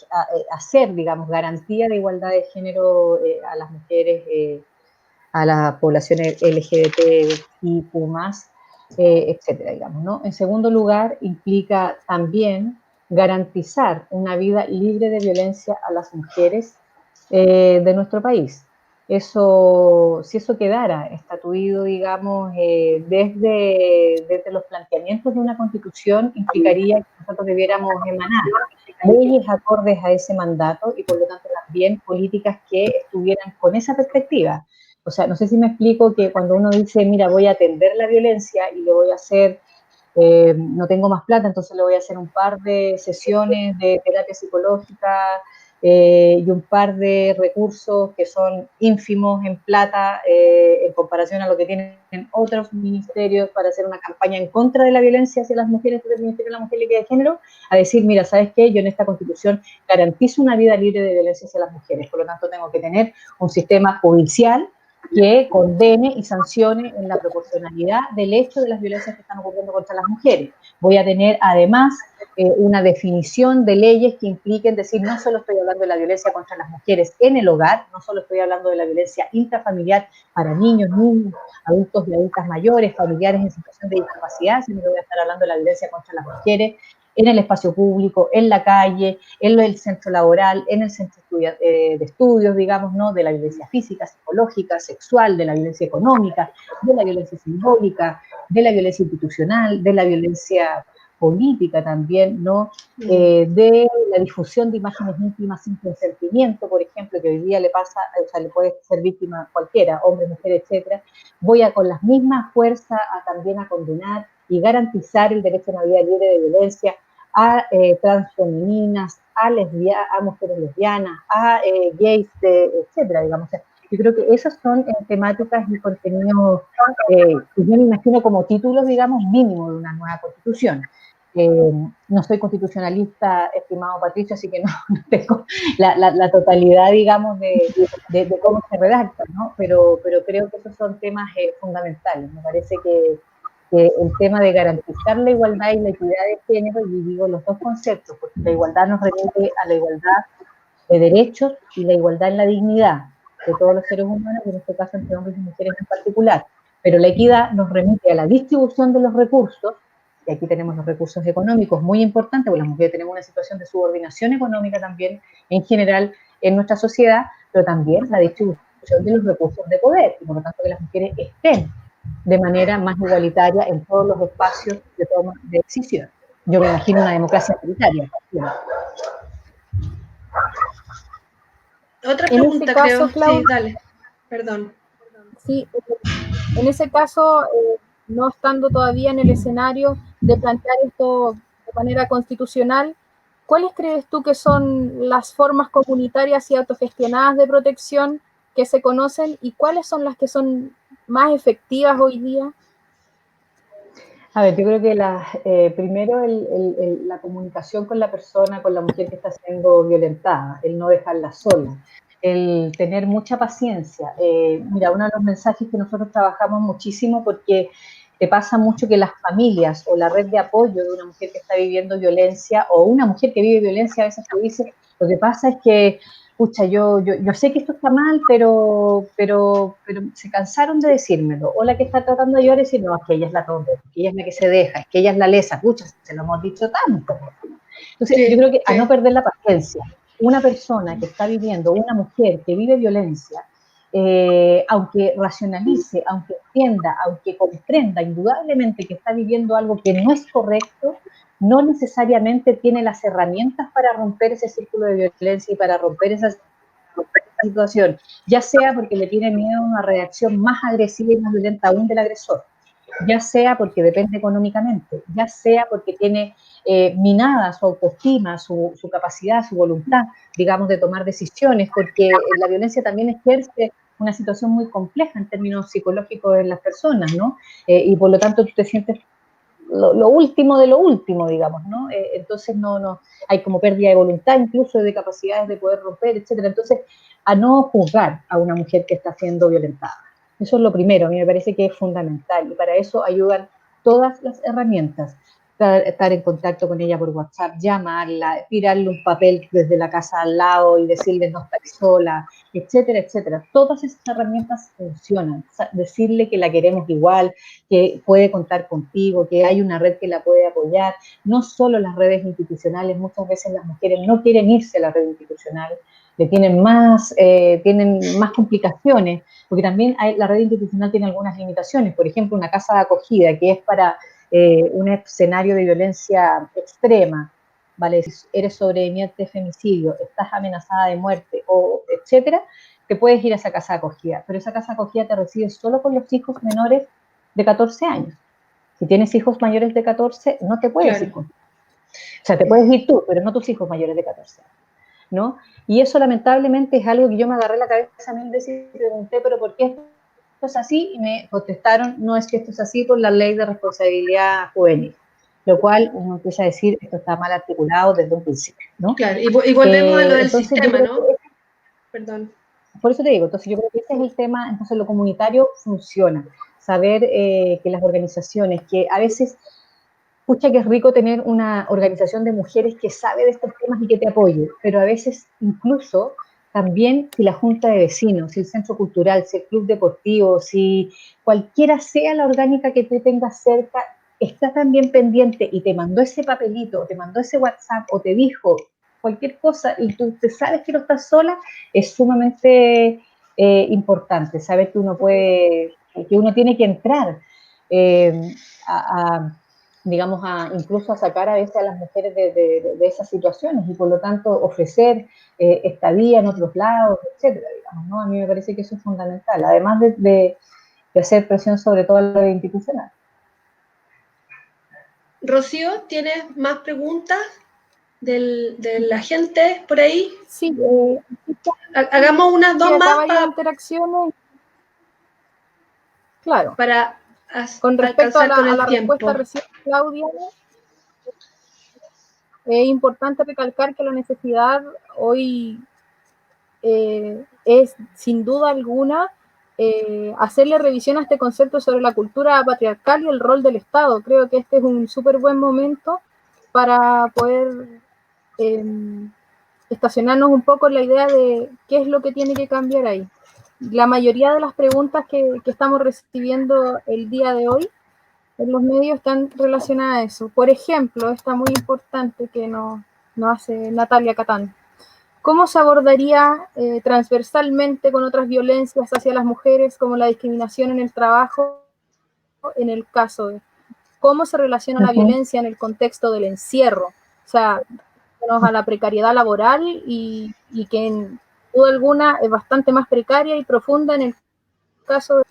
hacer, digamos, garantía de igualdad de género a las mujeres, a la población LGBTIQ+, etcétera, digamos, ¿no? En segundo lugar, implica también garantizar una vida libre de violencia a las mujeres de nuestro país. si eso quedara estatuido, digamos, desde los planteamientos de una constitución, implicaría que nosotros debiéramos emanar leyes acordes a ese mandato y por lo tanto también políticas que estuvieran con esa perspectiva. O sea, no sé si me explico, que cuando uno dice, mira, voy a atender la violencia y le voy a hacer, no tengo más plata, entonces le voy a hacer un par de sesiones de terapia psicológica y un par de recursos que son ínfimos en plata en comparación a lo que tienen otros ministerios para hacer una campaña en contra de la violencia hacia las mujeres desde el Ministerio de la Mujer y Equidad de Género, a decir, mira, ¿sabes qué? Yo en esta Constitución garantizo una vida libre de violencia hacia las mujeres, por lo tanto tengo que tener un sistema judicial que condene y sancione en la proporcionalidad del hecho de las violencias que están ocurriendo contra las mujeres. Voy a tener además una definición de leyes que impliquen decir, no solo estoy hablando de la violencia contra las mujeres en el hogar, no solo estoy hablando de la violencia intrafamiliar para niños, niñas, adultos y adultas mayores, familiares en situación de discapacidad, sino que voy a estar hablando de la violencia contra las mujeres en el espacio público, en la calle, en el centro laboral, en el centro de estudios, digamos, ¿no? De la violencia física, psicológica, sexual, de la violencia económica, de la violencia simbólica, de la violencia institucional, de la violencia política también, ¿no? De la difusión de imágenes íntimas sin consentimiento, por ejemplo, que hoy día le pasa, o sea, le puede ser víctima a cualquiera, hombre, mujer, etcétera. Voy a con las mismas fuerzas también a condenar y garantizar el derecho a una vida libre de violencia a transfemeninas, a mujeres lesbianas, a gays, etcétera, digamos. O sea, yo creo que esas son temáticas y contenidos que yo me imagino como títulos, digamos, mínimos de una nueva constitución. No soy constitucionalista, estimado Patricio, así que no tengo la totalidad, digamos, de cómo se redacta, ¿no? Pero creo que esos son temas fundamentales. Me parece que el tema de garantizar la igualdad y la equidad de género, y digo los dos conceptos, porque la igualdad nos remite a la igualdad de derechos y la igualdad en la dignidad de todos los seres humanos, y en este caso entre hombres y mujeres en particular. Pero la equidad nos remite a la distribución de los recursos, y aquí tenemos los recursos económicos muy importantes, porque las mujeres tenemos una situación de subordinación económica también en general en nuestra sociedad, pero también la distribución de los recursos de poder, y por lo tanto que las mujeres estén de manera más igualitaria en todos los espacios de toma de decisión. Yo me imagino una democracia paritaria. Otra pregunta, caso, creo. Claudia, sí, dale. Perdón. Sí, en ese caso, no estando todavía en el escenario de plantear esto de manera constitucional, ¿cuáles crees tú que son las formas comunitarias y autogestionadas de protección que se conocen y cuáles son las que son más efectivas hoy día? A ver, yo creo que primero la comunicación con la persona, con la mujer que está siendo violentada, el no dejarla sola, el tener mucha paciencia. Mira, uno de los mensajes que nosotros trabajamos muchísimo, porque te pasa mucho que las familias o la red de apoyo de una mujer que está viviendo violencia o una mujer que vive violencia a veces te dice, lo que pasa es que pucha, yo sé que esto está mal, pero se cansaron de decírmelo. O la que está tratando de ayudar y decir, no, es que ella es la tonta, que ella es la que se deja, es que ella es la lesa, pucha, se lo hemos dicho tanto. Entonces, sí, yo creo que a no perder la paciencia, una persona que está viviendo, una mujer que vive violencia, aunque racionalice, aunque entienda, aunque comprenda indudablemente que está viviendo algo que no es correcto, no necesariamente tiene las herramientas para romper ese círculo de violencia y para romper esa situación, ya sea porque le tiene miedo a una reacción más agresiva y más violenta aún del agresor, ya sea porque depende económicamente, ya sea porque tiene minada su autoestima, su capacidad, su voluntad, digamos, de tomar decisiones, porque la violencia también ejerce una situación muy compleja en términos psicológicos en las personas, ¿no? Y por lo tanto tú te sientes lo último de lo último, digamos, ¿no? Entonces no hay como pérdida de voluntad, incluso de capacidades de poder romper, etcétera. Entonces, a no juzgar a una mujer que está siendo violentada. Eso es lo primero, a mí me parece que es fundamental, y para eso ayudan todas las herramientas. Estar en contacto con ella por WhatsApp, llamarla, tirarle un papel desde la casa al lado y decirle no estás sola, etcétera, etcétera. Todas esas herramientas funcionan. Decirle que la queremos igual, que puede contar contigo, que hay una red que la puede apoyar. No solo las redes institucionales, muchas veces las mujeres no quieren irse a la red institucional. tienen más complicaciones, porque también la red institucional tiene algunas limitaciones. Por ejemplo, una casa de acogida que es para un escenario de violencia extrema, ¿vale? Si eres sobreviviente de femicidio, estás amenazada de muerte, o etcétera, te puedes ir a esa casa de acogida, pero esa casa de acogida te recibe solo con los hijos menores de 14 años. Si tienes hijos mayores de 14, no te puedes ir con. O sea, te puedes ir tú, pero no tus hijos mayores de 14 años, ¿no? Y eso lamentablemente es algo que yo me agarré la cabeza 1000 veces y pregunté, pero ¿por qué esto es así? Y me contestaron, no, es que esto es así por la ley de responsabilidad juvenil. Lo cual uno empieza a decir, esto está mal articulado desde un principio, ¿no? Claro, y volvemos a lo del sistema, ¿no? Perdón. Por eso te digo, entonces yo creo que ese es el tema, entonces lo comunitario funciona. Saber que las organizaciones, que a veces, pucha que es rico tener una organización de mujeres que sabe de estos temas y que te apoye, pero a veces incluso también si la junta de vecinos, si el centro cultural, si el club deportivo, si cualquiera sea la orgánica que tú tengas cerca, está también pendiente y te mandó ese papelito, te mandó ese WhatsApp o te dijo cualquier cosa y tú te sabes que no estás sola, es sumamente importante. Saber que uno puede, que uno tiene que entrar digamos, incluso a sacar a veces a las mujeres de esas situaciones y por lo tanto ofrecer estadía en otros lados, etcétera, digamos, ¿no? A mí me parece que eso es fundamental, además de hacer presión sobre todo la institucional. Rocío, ¿tienes más preguntas de la gente por ahí? Sí. Hagamos unas dos más varias interacciones. Claro. Para con respecto a la tiempo. Respuesta recién, Claudia, es importante recalcar que la necesidad hoy es, sin duda alguna, hacerle revisión a este concepto sobre la cultura patriarcal y el rol del Estado. Creo que este es un súper buen momento para poder estacionarnos un poco en la idea de qué es lo que tiene que cambiar ahí. La mayoría de las preguntas que estamos recibiendo el día de hoy en los medios están relacionadas a eso. Por ejemplo, esta muy importante que nos hace Natalia Catán. ¿Cómo se abordaría transversalmente con otras violencias hacia las mujeres, como la discriminación en el trabajo, en el caso de cómo se relaciona la violencia en el contexto del encierro? O sea, a la precariedad laboral y que en duda alguna es bastante más precaria y profunda en el caso de...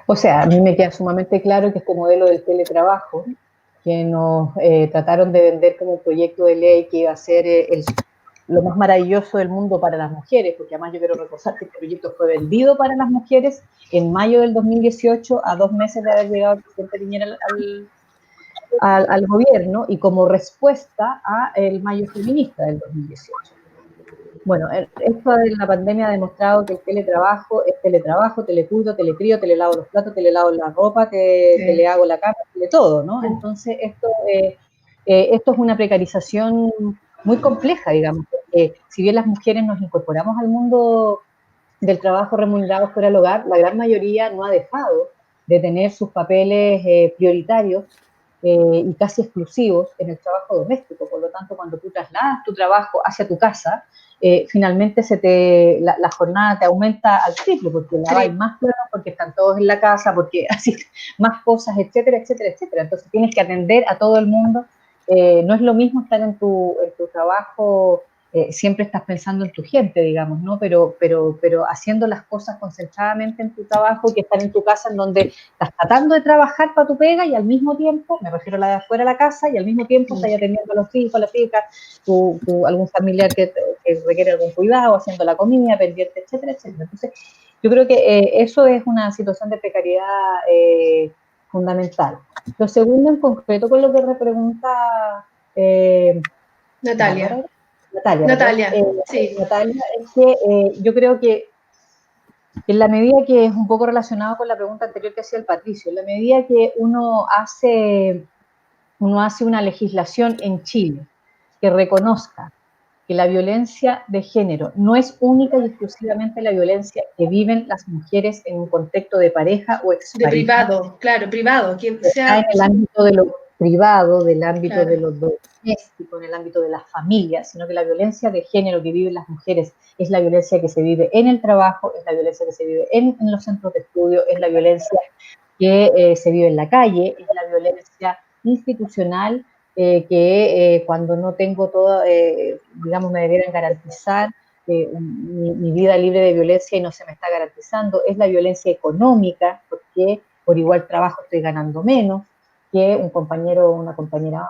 O sea, a mí me queda sumamente claro que este modelo del teletrabajo, que nos trataron de vender como un proyecto de ley que iba a ser lo más maravilloso del mundo para las mujeres, porque además yo quiero recordar que este proyecto fue vendido para las mujeres en mayo del 2018, a 2 meses de haber llegado el presidente Piñera al gobierno y como respuesta al mayo feminista del 2018. Bueno, esto de la pandemia ha demostrado que el teletrabajo es teletrabajo, telecuido, telecrío, telelavo los platos, telelavo la ropa, telehago la cama, tele todo, ¿no? Entonces esto es una precarización muy compleja, digamos, porque si bien las mujeres nos incorporamos al mundo del trabajo remunerado fuera del hogar, la gran mayoría no ha dejado de tener sus papeles prioritarios y casi exclusivos en el trabajo doméstico. Por lo tanto, cuando tú trasladas tu trabajo hacia tu casa, finalmente la jornada te aumenta al triple, porque lavas más platos, porque están todos en la casa, porque así más cosas, etcétera, etcétera, etcétera. Entonces tienes que atender a todo el mundo. No es lo mismo estar en tu trabajo, siempre estás pensando en tu gente, digamos, ¿no? Pero haciendo las cosas concentradamente en tu trabajo, que estar en tu casa en donde estás tratando de trabajar para tu pega y al mismo tiempo, me refiero a la de afuera de la casa, y al mismo tiempo estás atendiendo a los hijos, a las hijas, algún familiar que requiere algún cuidado, haciendo la comida, pendiente, etcétera, etcétera. Entonces, yo creo que eso es una situación de precariedad fundamental. Lo segundo, en concreto, con lo que repregunta Natalia. Natalia, sí. Natalia, es que yo creo que en la medida que es un poco relacionado con la pregunta anterior que hacía el Patricio, en la medida que uno hace una legislación en Chile que reconozca que la violencia de género no es única y exclusivamente la violencia que viven las mujeres en un contexto de pareja o expareja. De privado, claro, privado. Está en el ámbito de lo privado, del ámbito Claro. de lo doméstico, en el ámbito de las familias, sino que la violencia de género que viven las mujeres es la violencia que se vive en el trabajo, es la violencia que se vive en los centros de estudio, es la violencia que se vive en la calle, es la violencia institucional que cuando no tengo todo, digamos, me debieran garantizar mi vida libre de violencia y no se me está garantizando, es la violencia económica, porque por igual trabajo estoy ganando menos que un compañero o una compañera,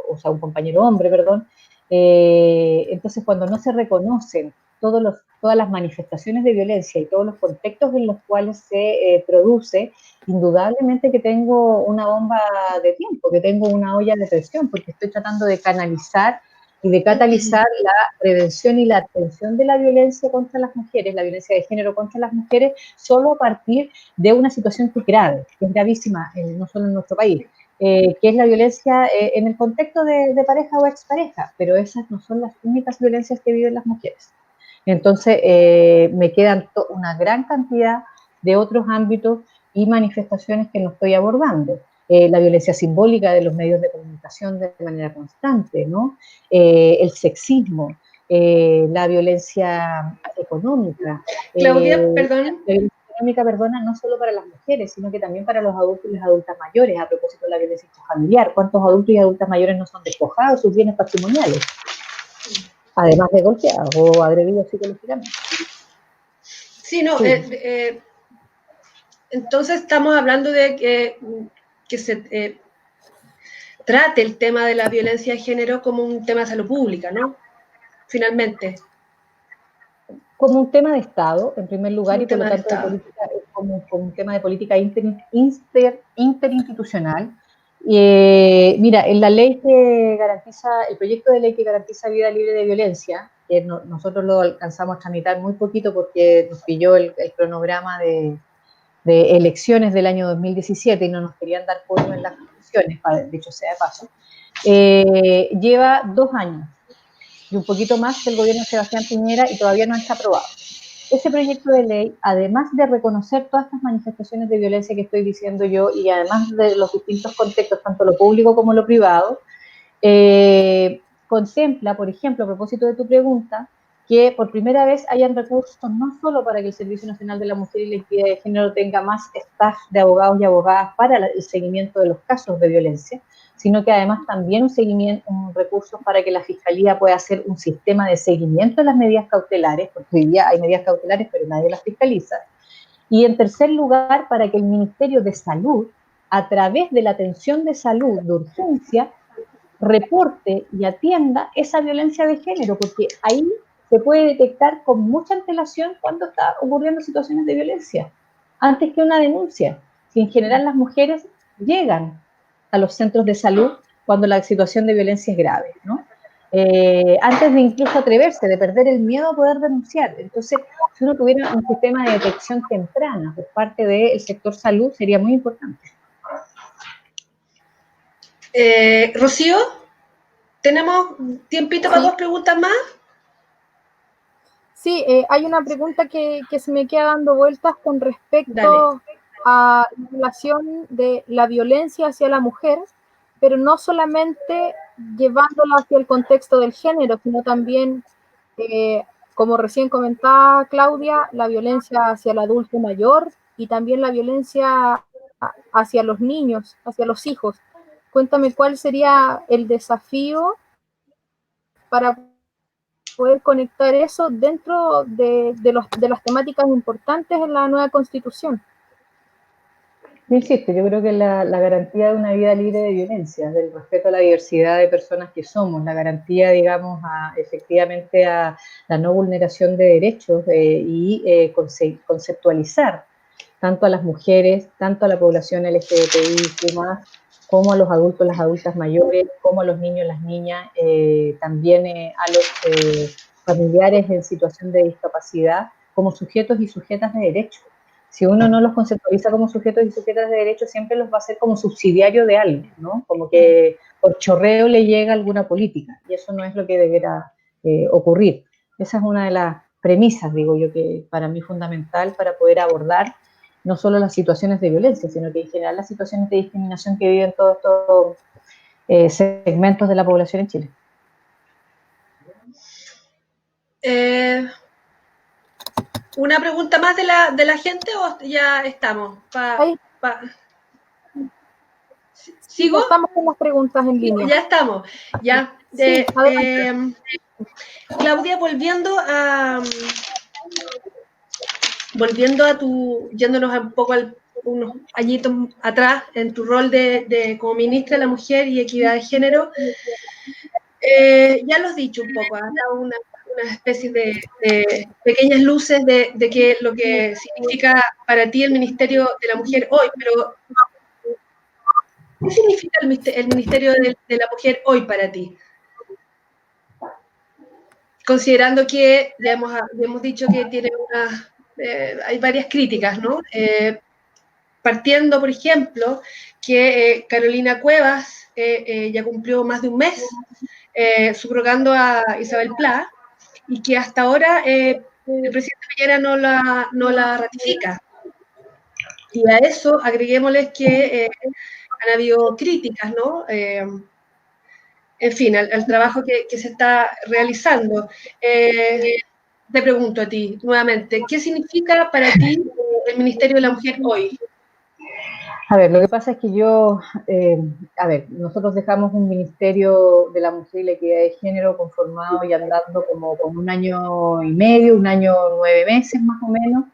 o sea, un compañero hombre, perdón. Entonces, cuando no se reconocen todas las manifestaciones de violencia y todos los contextos en los cuales se produce, indudablemente que tengo una bomba de tiempo, que tengo una olla de presión, porque estoy tratando de canalizar y de catalizar la prevención y la atención de la violencia contra las mujeres, la violencia de género contra las mujeres, solo a partir de una situación que es grave, que es gravísima, no solo en nuestro país, que es la violencia en el contexto de pareja o expareja, pero esas no son las únicas violencias que viven las mujeres. Entonces, me quedan una gran cantidad de otros ámbitos y manifestaciones que no estoy abordando. La violencia simbólica de los medios de comunicación de manera constante, ¿no? El sexismo, la violencia económica. Claudia, perdón. La violencia económica, perdona, no solo para las mujeres, sino que también para los adultos y las adultas mayores, a propósito de la violencia familiar. ¿Cuántos adultos y adultas mayores no son despojados sus bienes patrimoniales? Además de golpeados o agredidos psicológicamente. Sí, no, sí. Entonces estamos hablando de que se trate el tema de la violencia de género como un tema de salud pública, ¿no? Finalmente. Como un tema de Estado, en primer lugar, y por lo tanto de política, como un tema de política interinstitucional. Mira, en la ley que garantiza, el proyecto de ley que garantiza vida libre de violencia, que nosotros lo alcanzamos a tramitar muy poquito porque nos pilló el cronograma de elecciones del año 2017 y no nos querían dar fondo en las comisiones, dicho sea de paso, lleva 2 años y un poquito más del gobierno de Sebastián Piñera y todavía no está aprobado. Ese proyecto de ley, además de reconocer todas estas manifestaciones de violencia que estoy diciendo yo y además de los distintos contextos, tanto lo público como lo privado, contempla, por ejemplo, a propósito de tu pregunta, que por primera vez hayan recursos no solo para que el Servicio Nacional de la Mujer y la Equidad de Género tenga más staff de abogados y abogadas para el seguimiento de los casos de violencia, sino que además también un recurso para que la Fiscalía pueda hacer un sistema de seguimiento de las medidas cautelares, porque hoy día hay medidas cautelares pero nadie las fiscaliza. Y en tercer lugar, para que el Ministerio de Salud, a través de la atención de salud de urgencia, reporte y atienda esa violencia de género, porque ahí se puede detectar con mucha antelación cuando está ocurriendo situaciones de violencia, antes que una denuncia. Si en general las mujeres llegan a los centros de salud cuando la situación de violencia es grave, ¿no? Antes de incluso atreverse, de perder el miedo a poder denunciar. Entonces, si uno tuviera un sistema de detección temprana por parte del sector salud, sería muy importante. Rocío, ¿tenemos tiempito para 2 preguntas más? Sí, hay una pregunta que se me queda dando vueltas con respecto a la relación de la violencia hacia la mujer, pero no solamente llevándola hacia el contexto del género, sino también, como recién comentaba Claudia, la violencia hacia el adulto mayor y también la violencia hacia los niños, hacia los hijos. Cuéntame cuál sería el desafío para poder conectar eso dentro de las temáticas importantes en la nueva Constitución. Insisto, yo creo que la garantía de una vida libre de violencia, del respeto a la diversidad de personas que somos, la garantía, digamos, efectivamente a la no vulneración de derechos y conceptualizar tanto a las mujeres, tanto a la población LGBTI+, como a los adultos, las adultas mayores, como a los niños, las niñas, también a los familiares en situación de discapacidad, como sujetos y sujetas de derechos. Si uno no los conceptualiza como sujetos y sujetas de derecho, siempre los va a hacer como subsidiarios de algo, ¿no? Como que por chorreo le llega alguna política, y eso no es lo que deberá ocurrir. Esa es una de las premisas, digo yo, que para mí es fundamental para poder abordar no solo las situaciones de violencia, sino que en general las situaciones de discriminación que viven todos estos segmentos de la población en Chile. ¿Una pregunta más de la gente o ya estamos? ¿Sigo? Ya estamos con las preguntas en línea. Ya estamos. Ya. Sí, Claudia, yéndonos un poco unos añitos atrás en tu rol como ministra de la Mujer y Equidad de Género, ya lo has dicho un poco, has dado una especie de pequeñas luces de que lo que significa para ti el Ministerio de la Mujer hoy, pero ¿qué significa el Ministerio de la Mujer hoy para ti? Considerando que ya hemos dicho que tiene hay varias críticas, ¿no? Partiendo, por ejemplo, que Carolina Cuevas ya cumplió más de un mes subrogando a Isabel Pla y que hasta ahora el presidente Piñera no la ratifica. Y a eso agreguémosles que han habido críticas, ¿no? En fin, al trabajo que se está realizando. Te pregunto a ti nuevamente, ¿qué significa para ti el Ministerio de la Mujer hoy? A ver, lo que pasa es que nosotros dejamos un Ministerio de la Mujer y la Equidad de Género conformado y andando como con 1 año y medio, 1 año 9 meses más o menos.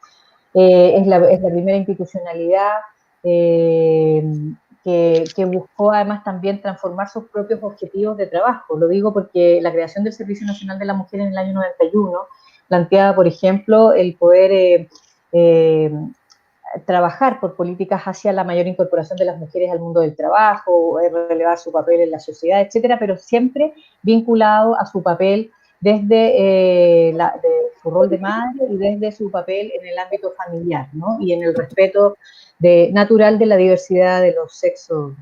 Es la primera institucionalidad que buscó además también transformar sus propios objetivos de trabajo. Lo digo porque la creación del Servicio Nacional de la Mujer en el año 91 planteaba, por ejemplo, el poder trabajar por políticas hacia la mayor incorporación de las mujeres al mundo del trabajo, relevar su papel en la sociedad, etcétera, pero siempre vinculado a su papel desde de su rol de madre y desde su papel en el ámbito familiar, ¿no? Y en el respeto natural de la diversidad de los sexos,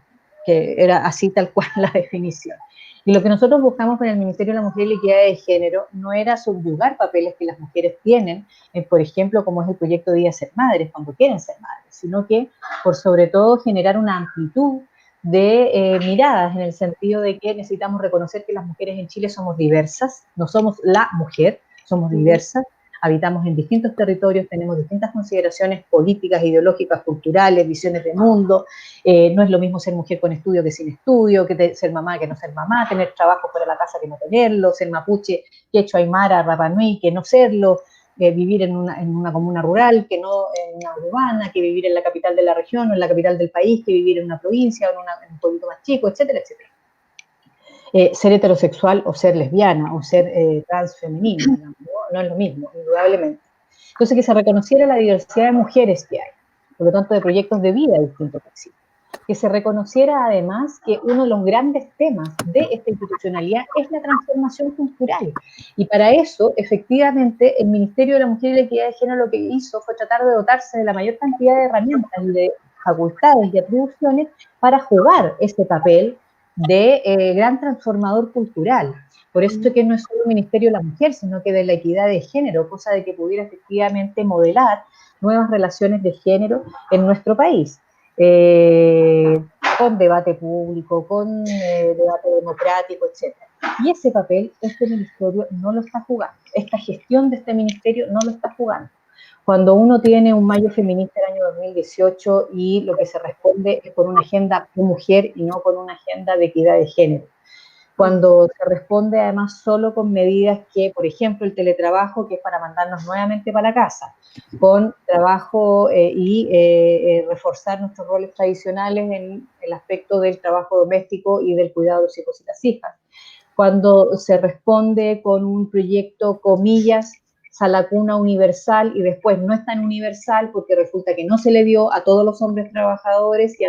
que era así tal cual la definición. Y lo que nosotros buscamos con el Ministerio de la Mujer y la Equidad de Género no era subyugar papeles que las mujeres tienen, por ejemplo, como es el proyecto Día Ser Madres, cuando quieren ser madres, sino que, por sobre todo, generar una amplitud de miradas en el sentido de que necesitamos reconocer que las mujeres en Chile somos diversas, no somos la mujer, somos diversas, habitamos en distintos territorios, tenemos distintas consideraciones políticas, ideológicas, culturales, visiones de mundo, no es lo mismo ser mujer con estudio que sin estudio, que ser mamá que no ser mamá, tener trabajo fuera de la casa que no tenerlo, ser mapuche, quechua, aymara, Rapa Nui que no serlo, vivir en una comuna rural que no en una urbana, que vivir en la capital de la región o en la capital del país, que vivir en una provincia o en un pueblito más chico, etcétera, etcétera. Ser heterosexual o ser lesbiana o ser transfemenina, no es lo mismo, indudablemente. Entonces, que se reconociera la diversidad de mujeres que hay, por lo tanto, de proyectos de vida distintos que existen. Que se reconociera además que uno de los grandes temas de esta institucionalidad es la transformación cultural. Y para eso, efectivamente, el Ministerio de la Mujer y la Equidad de Género lo que hizo fue tratar de dotarse de la mayor cantidad de herramientas y de facultades y atribuciones para jugar este papel de gran transformador cultural. Por eso que no es solo el Ministerio de la Mujer, sino que de la equidad de género, cosa de que pudiera efectivamente modelar nuevas relaciones de género en nuestro país. Con debate público, con debate democrático, etc. Y ese papel este ministerio no lo está jugando. Esta gestión de este ministerio no lo está jugando. Cuando uno tiene un mayo feminista el año 2018 y lo que se responde es por una agenda de mujer y no por una agenda de equidad de género. Cuando se responde además solo con medidas que, por ejemplo, el teletrabajo, que es para mandarnos nuevamente para la casa, con trabajo y reforzar nuestros roles tradicionales en el aspecto del trabajo doméstico y del cuidado de los hijos y las hijas. Cuando se responde con un proyecto, comillas, salacuna universal y después no es tan universal porque resulta que no se le dio a todos los hombres trabajadores y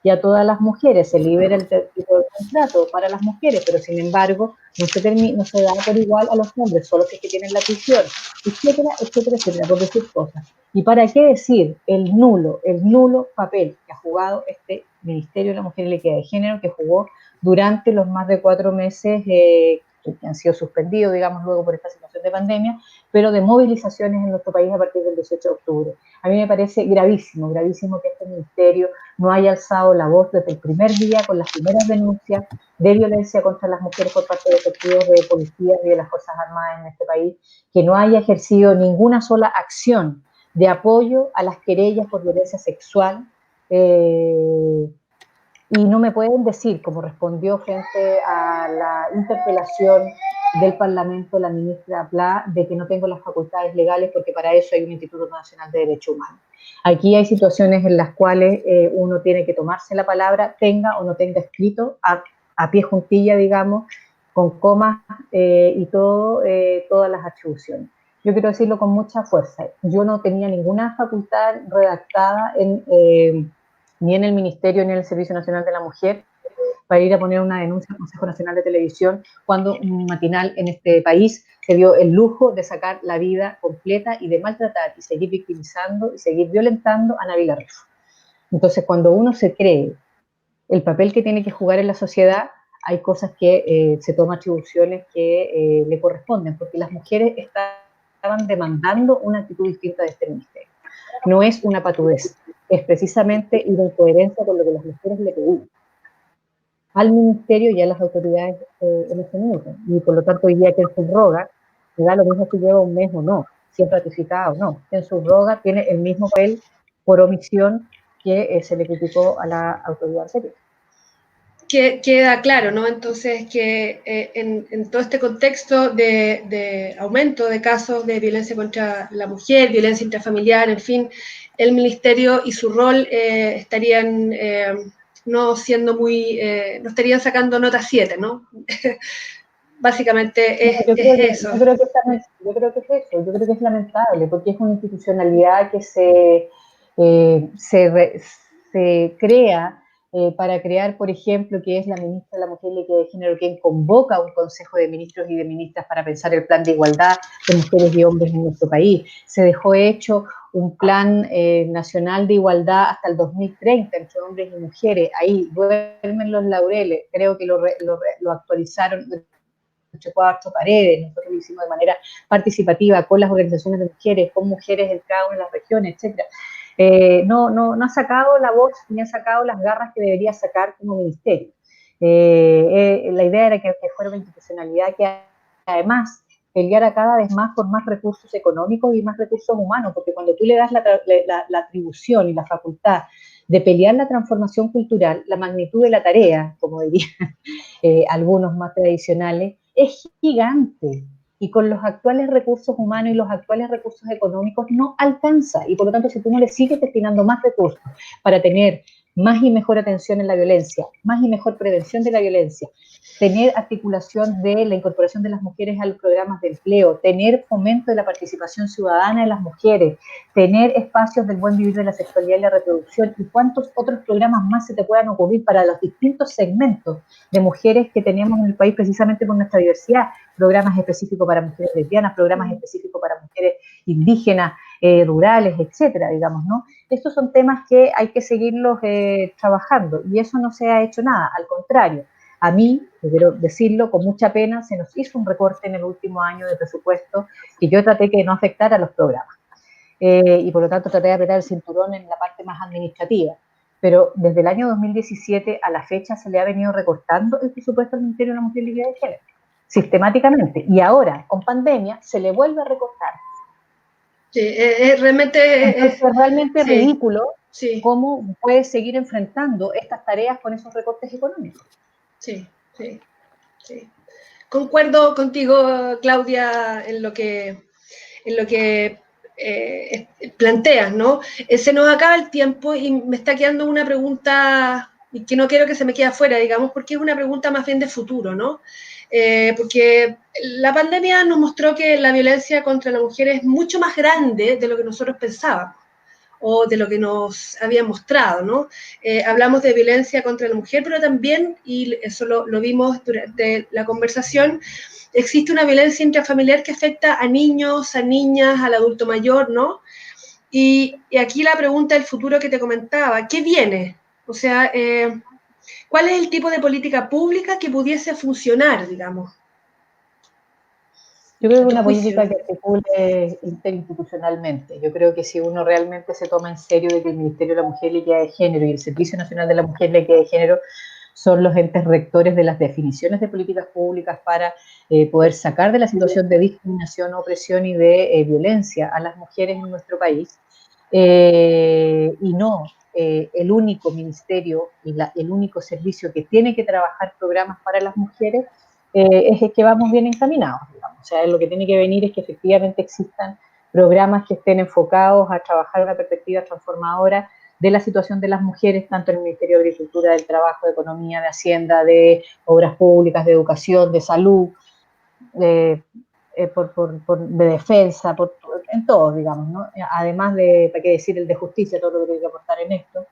a todas las mujeres, se libera el tipo de contrato para las mujeres, pero sin embargo no se da por igual a los hombres, solo que tienen la tuición, etcétera, etcétera, etcétera, por decir cosas. ¿Y para qué decir el nulo papel que ha jugado este Ministerio de la Mujer y la Equidad de Género, que jugó durante los más de 4 meses que han sido suspendidos, digamos, luego por esta situación de pandemia, pero de movilizaciones en nuestro país a partir del 18 de octubre. A mí me parece gravísimo, gravísimo que este ministerio no haya alzado la voz desde el primer día con las primeras denuncias de violencia contra las mujeres por parte de efectivos de policías y de las Fuerzas Armadas en este país, que no haya ejercido ninguna sola acción de apoyo a las querellas por violencia sexual, y no me pueden decir, como respondió frente a la interpelación del Parlamento la ministra Pla, de que no tengo las facultades legales porque para eso hay un Instituto Nacional de Derechos Humanos. Aquí hay situaciones en las cuales uno tiene que tomarse la palabra, tenga o no tenga escrito, a pie juntilla, digamos, con comas y todo, todas las atribuciones. Yo quiero decirlo con mucha fuerza. Yo no tenía ninguna facultad redactada ni en el Ministerio ni en el Servicio Nacional de la Mujer para ir a poner una denuncia al Consejo Nacional de Televisión cuando un matinal en este país se dio el lujo de sacar la vida completa y de maltratar y seguir victimizando y seguir violentando a Nabila Rifo. Entonces, cuando uno se cree el papel que tiene que jugar en la sociedad, hay cosas que se toman atribuciones que le corresponden, porque las mujeres estaban demandando una actitud distinta de este ministerio. No es una patudez, es precisamente ir en coherencia con lo que las mujeres le pedían al ministerio y a las autoridades en este minuto. Y por lo tanto, hoy día quien subroga, le da lo mismo si lleva un mes o no, si es ratificada o no. Quien subroga tiene el mismo papel por omisión que se le criticó a la autoridad anterior. Queda claro, ¿no? Entonces, que en todo este contexto de aumento de casos de violencia contra la mujer, violencia intrafamiliar, en fin, el ministerio y su rol estarían no siendo muy, no estarían sacando nota 7, ¿no? Básicamente es eso. Yo creo que es eso, yo creo que es lamentable, porque es una institucionalidad que se crea para crear, por ejemplo, que es la ministra de la Mujer y la Equidad de Género quien convoca un consejo de ministros y de ministras para pensar el plan de igualdad de mujeres y hombres en nuestro país. Se dejó hecho un plan nacional de igualdad hasta el 2030 entre hombres y mujeres. Ahí duermen los laureles, creo que lo actualizaron entre cuatro paredes, nosotros lo hicimos de manera participativa con las organizaciones de mujeres, con mujeres en cada una de las regiones, etc. No ha sacado la voz ni ha sacado las garras que debería sacar como ministerio. La idea era que fuera una institucionalidad que además peleara cada vez más por más recursos económicos y más recursos humanos, porque cuando tú le das la atribución y la facultad de pelear la transformación cultural, la magnitud de la tarea, como dirían algunos más tradicionales, es gigante. Y con los actuales recursos humanos y los actuales recursos económicos no alcanza. Y por lo tanto, si tú no le sigues destinando más recursos para tener más y mejor atención en la violencia, más y mejor prevención de la violencia, tener articulación de la incorporación de las mujeres a los programas de empleo, tener fomento de la participación ciudadana de las mujeres, tener espacios del buen vivir de la sexualidad y la reproducción, y cuántos otros programas más se te puedan ocurrir para los distintos segmentos de mujeres que tenemos en el país precisamente por nuestra diversidad, programas específicos para mujeres lesbianas, programas específicos para mujeres indígenas, rurales, etcétera, digamos, ¿no? Estos son temas que hay que seguirlos trabajando, y eso no se ha hecho nada, al contrario. A mí, quiero decirlo, con mucha pena, se nos hizo un recorte en el último año de presupuesto que yo traté que no afectara a los programas. Y por lo tanto traté de apretar el cinturón en la parte más administrativa. Pero desde el año 2017 a la fecha se le ha venido recortando el presupuesto al Ministerio de la Mujer y la Equidad de Género, sistemáticamente. Y ahora, con pandemia, se le vuelve a recortar. Sí, realmente es realmente sí, ridículo sí. cómo puedes seguir enfrentando estas tareas con esos recortes económicos. Sí. Concuerdo contigo, Claudia, en lo que planteas, ¿no? Se nos acaba el tiempo y me está quedando una pregunta que no quiero que se me quede afuera, digamos, porque es una pregunta más bien de futuro, ¿no? Porque la pandemia nos mostró que la violencia contra la mujer es mucho más grande de lo que nosotros pensábamos o de lo que nos habían mostrado, ¿no? Hablamos de violencia contra la mujer, pero también, y eso lo vimos durante la conversación, existe una violencia intrafamiliar que afecta a niños, a niñas, al adulto mayor, ¿no? Y aquí la pregunta del futuro que te comentaba, ¿qué viene? O sea, ¿cuál es el tipo de política pública que pudiese funcionar, digamos? Yo creo que a tu una juicio? política que articule interinstitucionalmente. Yo creo que si uno realmente se toma en serio de que el Ministerio de la Mujer y la Equidad de Género y el Servicio Nacional de la Mujer y la Equidad de Género son los entes rectores de las definiciones de políticas públicas para poder sacar de la situación de discriminación, opresión y de violencia a las mujeres en nuestro país, y no el único ministerio y el único servicio que tiene que trabajar programas para las mujeres, es que vamos bien encaminados, digamos. O sea, lo que tiene que venir es que efectivamente existan programas que estén enfocados a trabajar una perspectiva transformadora de la situación de las mujeres, tanto en el Ministerio de Agricultura, del Trabajo, de Economía, de Hacienda, de Obras Públicas, de Educación, de Salud, de defensa, en todos, digamos, ¿no? Además de, ¿para qué decir?, el de justicia, todo lo que tiene que aportar en esto,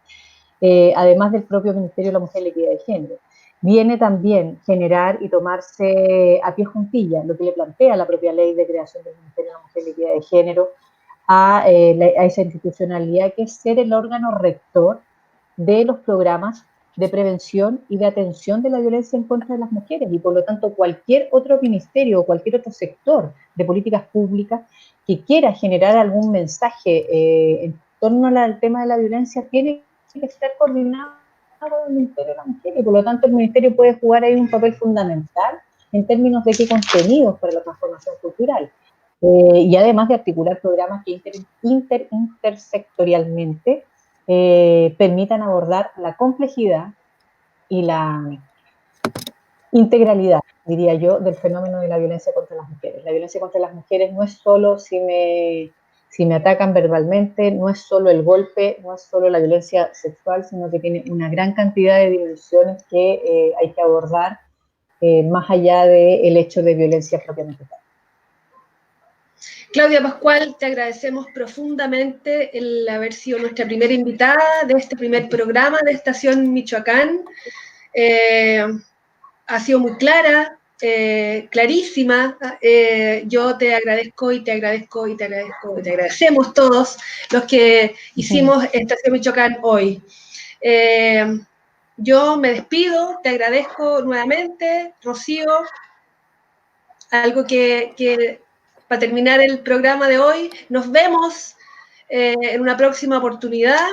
además del propio Ministerio de la Mujer y la Equidad de Género. Viene también generar y tomarse a pie juntilla lo que le plantea la propia ley de creación del Ministerio de la Mujer y la Equidad de Género a esa institucionalidad, que es ser el órgano rector de los programas de prevención y de atención de la violencia en contra de las mujeres, y por lo tanto cualquier otro ministerio o cualquier otro sector de políticas públicas que quiera generar algún mensaje en torno al tema de la violencia tiene que estar coordinado con el Ministerio de la Mujer, y por lo tanto el Ministerio puede jugar ahí un papel fundamental en términos de qué contenidos para la transformación cultural. Y además de articular programas que intersectorialmente permitan abordar la complejidad y la integralidad, diría yo, del fenómeno de la violencia contra las mujeres. La violencia contra las mujeres no es solo si me atacan verbalmente, no es solo el golpe, no es solo la violencia sexual, sino que tiene una gran cantidad de dimensiones que hay que abordar más allá del hecho de violencia propiamente tal. Claudia Pascual, te agradecemos profundamente el haber sido nuestra primera invitada de este primer programa de Estación Michoacán. Ha sido muy clara, clarísima. Yo te agradezco y te agradezco y te agradezco y te agradecemos todos los que hicimos Estación Michoacán hoy. Yo me despido, te agradezco nuevamente, Rocío. Algo que para terminar el programa de hoy, nos vemos en una próxima oportunidad.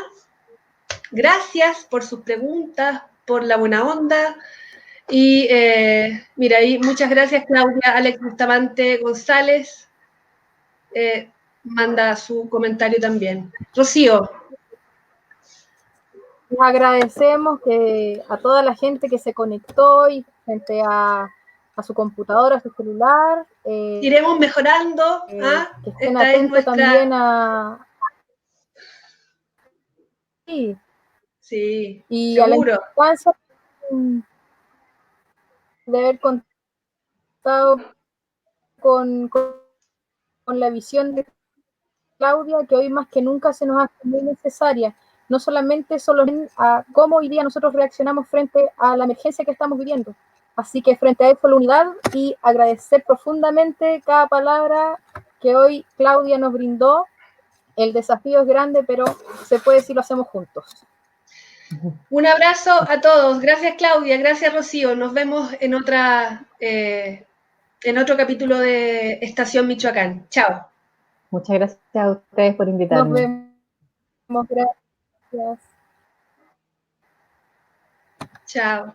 Gracias por sus preguntas, por la buena onda. Y mira, ahí muchas gracias, Claudia. Alex Bustamante González manda su comentario también. Rocío. Les agradecemos a toda la gente que se conectó y frente a su computadora, a su celular. Iremos mejorando. Que estén Esta es atentos nuestra... también a... Sí, y seguro. a la importancia de haber contado con la visión de Claudia, que hoy más que nunca se nos hace muy necesaria. No solamente solo a cómo hoy día nosotros reaccionamos frente a la emergencia que estamos viviendo. Así que frente a eso, la unidad, y agradecer profundamente cada palabra que hoy Claudia nos brindó. El desafío es grande, pero se puede si lo hacemos juntos. Un abrazo a todos. Gracias, Claudia. Gracias, Rocío. Nos vemos en otro capítulo de Estación Michoacán. Chao. Muchas gracias a ustedes por invitarme. Nos vemos. Gracias. Chao.